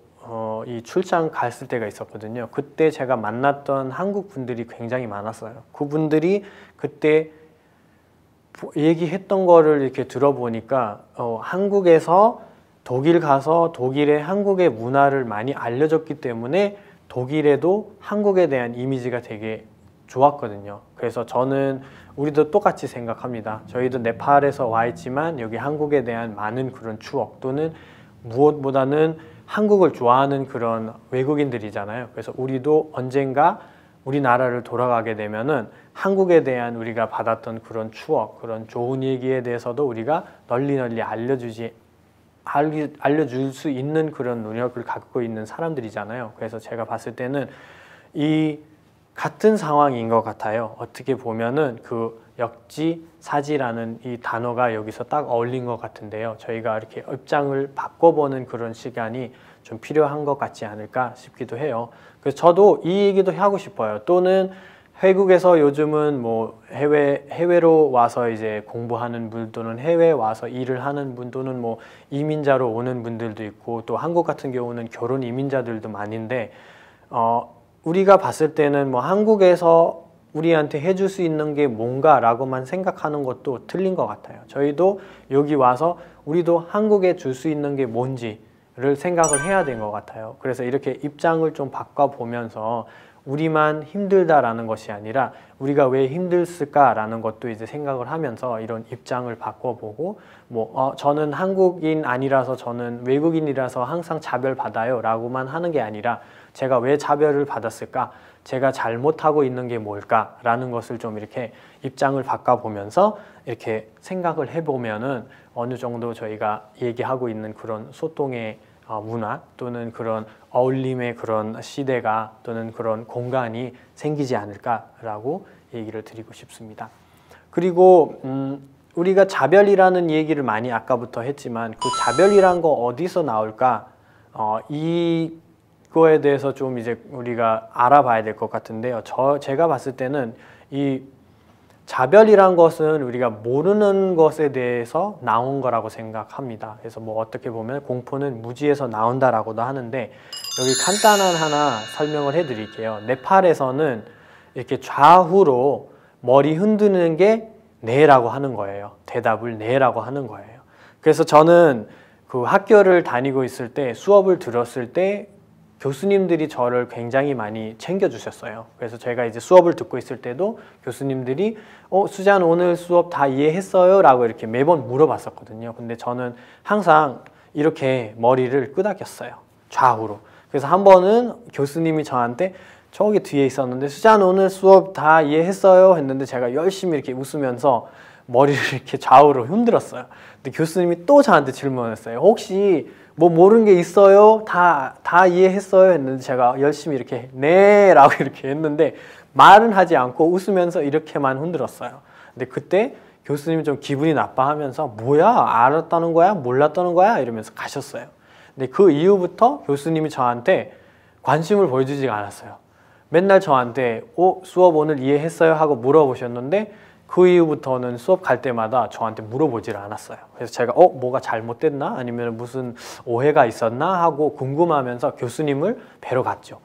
이 출장 갔을 때가 있었거든요. 그때 제가 만났던 한국 분들이 굉장히 많았어요. 그분들이 그때 얘기했던 거를 이렇게 들어보니까 한국에서 독일 가서 독일의 한국의 문화를 많이 알려줬기 때문에 독일에도 한국에 대한 이미지가 되게 좋았거든요. 그래서 저는 우리도 똑같이 생각합니다. 저희도 네팔에서 와 있지만 여기 한국에 대한 많은 그런 추억 또는 무엇보다는 한국을 좋아하는 그런 외국인들이잖아요. 그래서 우리도 언젠가 우리나라를 돌아가게 되면은 한국에 대한 우리가 받았던 그런 추억, 그런 좋은 얘기에 대해서도 우리가 널리 알려줄 수 있는 그런 능력을 갖고 있는 사람들이잖아요. 그래서 제가 봤을 때는 이 같은 상황인 것 같아요. 어떻게 보면은 그 역지사지라는 이 단어가 여기서 딱 어울린 것 같은데요. 저희가 이렇게 입장을 바꿔보는 그런 시간이 좀 필요한 것 같지 않을까 싶기도 해요. 그래서 저도 이 얘기도 하고 싶어요. 또는 외국에서 요즘은 뭐 해외로 와서 이제 공부하는 분 또는 해외에 와서 일을 하는 분 또는 뭐 이민자로 오는 분들도 있고 또 한국 같은 경우는 결혼 이민자들도 많은데 우리가 봤을 때는 뭐 한국에서 우리한테 해줄 수 있는 게 뭔가 라고만 생각하는 것도 틀린 것 같아요. 저희도 여기 와서 우리도 한국에 줄 수 있는 게 뭔지를 생각을 해야 된 것 같아요. 그래서 이렇게 입장을 좀 바꿔보면서 우리만 힘들다라는 것이 아니라 우리가 왜 힘들을까라는 것도 이제 생각을 하면서 이런 입장을 바꿔보고 저는 한국인 아니라서 저는 외국인이라서 항상 차별받아요 라고만 하는 게 아니라 제가 왜 차별을 받았을까? 제가 잘못하고 있는 게 뭘까라는 것을 좀 이렇게 입장을 바꿔보면서 이렇게 생각을 해보면은 어느 정도 저희가 얘기하고 있는 그런 소통의 문화 또는 그런 어울림의 그런 시대가 또는 그런 공간이 생기지 않을까라고 얘기를 드리고 싶습니다. 그리고 우리가 차별이라는 얘기를 많이 아까부터 했지만 그 차별이란 거 어디서 나올까? 이거에 대해서 좀 이제 우리가 알아봐야 될 것 같은데요. 제가 봤을 때는 이 차별이란 것은 우리가 모르는 것에 대해서 나온 거라고 생각합니다. 그래서 어떻게 보면 공포는 무지에서 나온다라고도 하는데 여기 간단한 하나 설명을 해드릴게요. 네팔에서는 이렇게 좌우로 머리 흔드는 게 네라고 하는 거예요. 대답을 네라고 하는 거예요. 그래서 저는 그 학교를 다니고 있을 때 수업을 들었을 때 교수님들이 저를 굉장히 많이 챙겨주셨어요. 그래서 제가 이제 수업을 듣고 있을 때도 교수님들이 수잔 오늘 수업 다 이해했어요? 라고 이렇게 매번 물어봤었거든요. 근데 저는 항상 이렇게 머리를 끄덕였어요. 좌우로. 그래서 한 번은 교수님이 저한테 저기 뒤에 있었는데 수잔 오늘 수업 다 이해했어요? 했는데 제가 열심히 이렇게 웃으면서 머리를 이렇게 좌우로 흔들었어요. 근데 교수님이 또 저한테 질문했어요. 혹시 모르는 게 있어요? 다 이해했어요? 했는데 제가 열심히 이렇게 네 라고 이렇게 했는데 말은 하지 않고 웃으면서 이렇게만 흔들었어요. 근데 그때 교수님이 좀 기분이 나빠하면서 뭐야? 알았다는 거야? 몰랐다는 거야? 이러면서 가셨어요. 근데 그 이후부터 교수님이 저한테 관심을 보여주지가 않았어요. 맨날 저한테 수업 오늘 이해했어요? 하고 물어보셨는데 그 이후부터는 수업 갈 때마다 저한테 물어보질 않았어요. 그래서 제가 뭐가 잘못됐나? 아니면 무슨 오해가 있었나? 하고 궁금하면서 교수님을 뵈러 갔죠.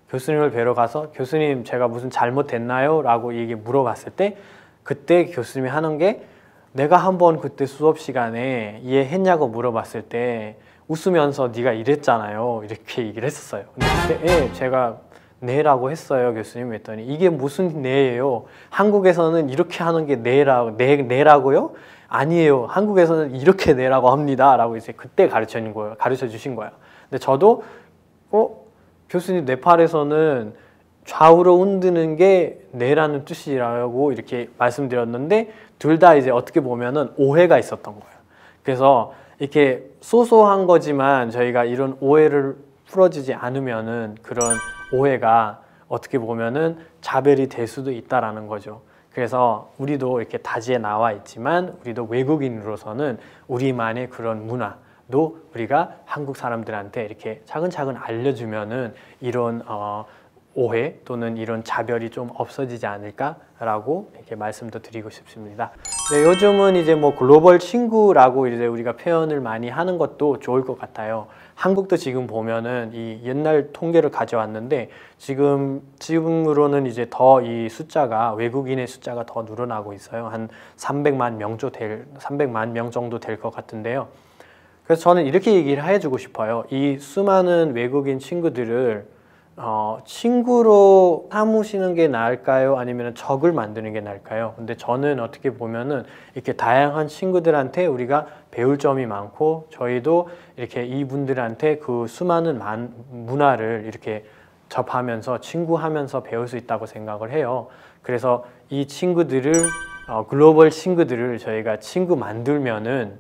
교수님을 뵈러 가서 교수님 제가 무슨 잘못됐나요? 라고 얘기 물어봤을 때 그때 교수님이 하는 게 내가 한번 그때 수업 시간에 이해했냐고 물어봤을 때 웃으면서 네가 이랬잖아요. 이렇게 얘기를 했었어요. 근데 그때 제가 네라고 했어요. 교수님 했더니 이게 무슨 네예요? 한국에서는 이렇게 하는 게 네라고요? 아니에요. 한국에서는 이렇게 네라고 합니다. 라고 이제 그때 가르쳐 주신 거예요. 근데 저도 교수님 네팔에서는 좌우로 흔드는 게 네라는 뜻이라고 이렇게 말씀드렸는데 둘 다 이제 어떻게 보면은 오해가 있었던 거예요. 그래서 이렇게 소소한 거지만 저희가 이런 오해를 풀어주지 않으면은 그런 오해가 어떻게 보면은 차별이 될 수도 있다라는 거죠. 그래서 우리도 이렇게 다지에 나와 있지만 우리도 외국인으로서는 우리만의 그런 문화도 우리가 한국 사람들한테 이렇게 차근차근 알려주면은 이런 오해 또는 이런 차별이 좀 없어지지 않을까라고 이렇게 말씀도 드리고 싶습니다. 네, 요즘은 이제 글로벌 친구라고 이제 우리가 표현을 많이 하는 것도 좋을 것 같아요. 한국도 지금 보면은 이 옛날 통계를 가져왔는데 지금으로는 이제 더 이 숫자가 외국인의 숫자가 더 늘어나고 있어요. 한 300만 명 정도 될 것 같은데요. 그래서 저는 이렇게 얘기를 해주고 싶어요. 이 수많은 외국인 친구들을 친구로 삼으시는 게 나을까요? 아니면 적을 만드는 게 나을까요? 근데 저는 어떻게 보면은 이렇게 다양한 친구들한테 우리가 배울 점이 많고 저희도 이렇게 이분들한테 그 수많은 문화를 이렇게 접하면서 친구하면서 배울 수 있다고 생각을 해요. 그래서 이 친구들을 글로벌 친구들을 저희가 친구 만들면은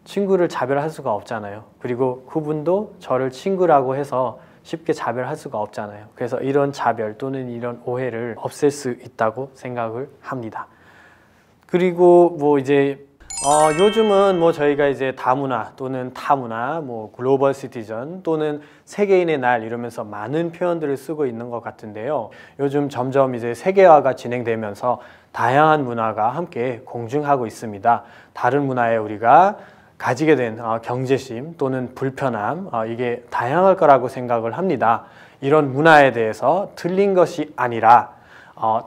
친구를 차별할 수가 없잖아요. 그리고 그분도 저를 친구라고 해서 쉽게 차별할 수가 없잖아요. 그래서 이런 차별 또는 이런 오해를 없앨 수 있다고 생각을 합니다. 그리고 이제 요즘은 저희가 이제 다문화 또는 타문화, 글로벌 시티즌 또는 세계인의 날 이러면서 많은 표현들을 쓰고 있는 것 같은데요. 요즘 점점 이제 세계화가 진행되면서 다양한 문화가 함께 공존하고 있습니다. 다른 문화에 우리가 가지게 된 경제심 또는 불편함 이게 다양할 거라고 생각을 합니다. 이런 문화에 대해서 틀린 것이 아니라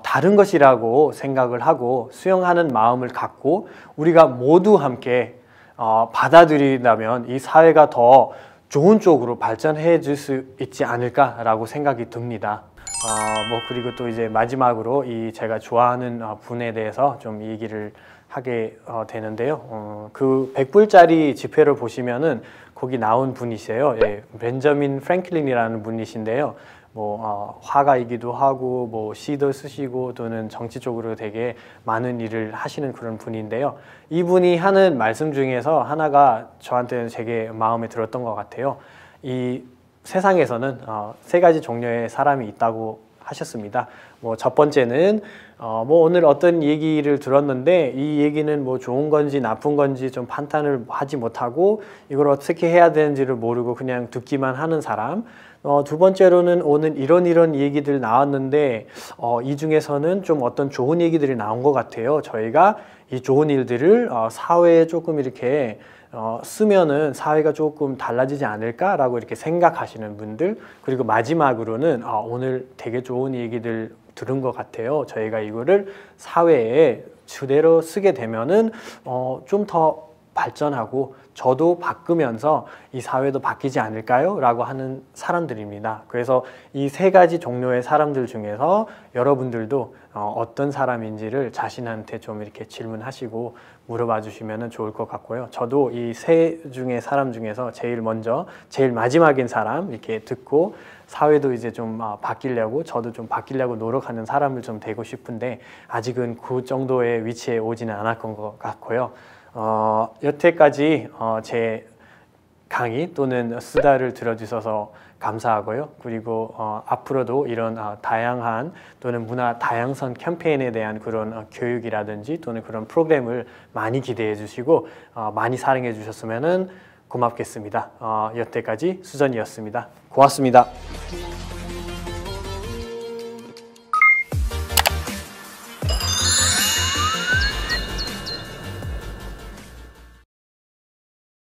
다른 것이라고 생각을 하고 수용하는 마음을 갖고 우리가 모두 함께 받아들인다면 이 사회가 더 좋은 쪽으로 발전해 줄 수 있지 않을까라고 생각이 듭니다. 그리고 또 이제 마지막으로 이 제가 좋아하는 분에 대해서 좀 얘기를 하게 되는데요. 그 100불짜리 지폐를 보시면은 거기 나온 분이세요. 예, 벤저민 프랭클린이라는 분이신데요. 화가이기도 하고 시도 쓰시고 또는 정치적으로 되게 많은 일을 하시는 그런 분인데요. 이분이 하는 말씀 중에서 하나가 저한테는 되게 마음에 들었던 것 같아요. 이 세상에서는 세 가지 종류의 사람이 있다고 하셨습니다. 첫 번째는 오늘 어떤 얘기를 들었는데 이 얘기는 좋은 건지 나쁜 건지 좀 판단을 하지 못하고 이걸 어떻게 해야 되는지를 모르고 그냥 듣기만 하는 사람. 두 번째로는 오늘 이런 얘기들 나왔는데 이 중에서는 좀 어떤 좋은 얘기들이 나온 것 같아요. 저희가 이 좋은 일들을 사회에 조금 이렇게 쓰면은 사회가 조금 달라지지 않을까라고 이렇게 생각하시는 분들, 그리고 마지막으로는 오늘 되게 좋은 얘기들 들은 것 같아요. 저희가 이거를 사회에 그대로 쓰게 되면은 좀 더 발전하고 저도 바꾸면서 이 사회도 바뀌지 않을까요? 라고 하는 사람들입니다. 그래서 이 세 가지 종류의 사람들 중에서 여러분들도 어떤 사람인지를 자신한테 좀 이렇게 질문하시고 물어봐 주시면 좋을 것 같고요. 저도 이 세 중의 사람 중에서 제일 마지막인 사람 이렇게 듣고 사회도 이제 좀 바뀌려고 저도 좀 바뀌려고 노력하는 사람을 좀 되고 싶은데 아직은 그 정도의 위치에 오지는 않았던 것 같고요. 여태까지 제 강의 또는 수다를 들어주셔서 감사하고요. 그리고 앞으로도 이런 다양한 또는 문화 다양성 캠페인에 대한 그런 교육이라든지 또는 그런 프로그램을 많이 기대해 주시고 많이 사랑해 주셨으면 고맙겠습니다. 여태까지 수전이었습니다. 고맙습니다.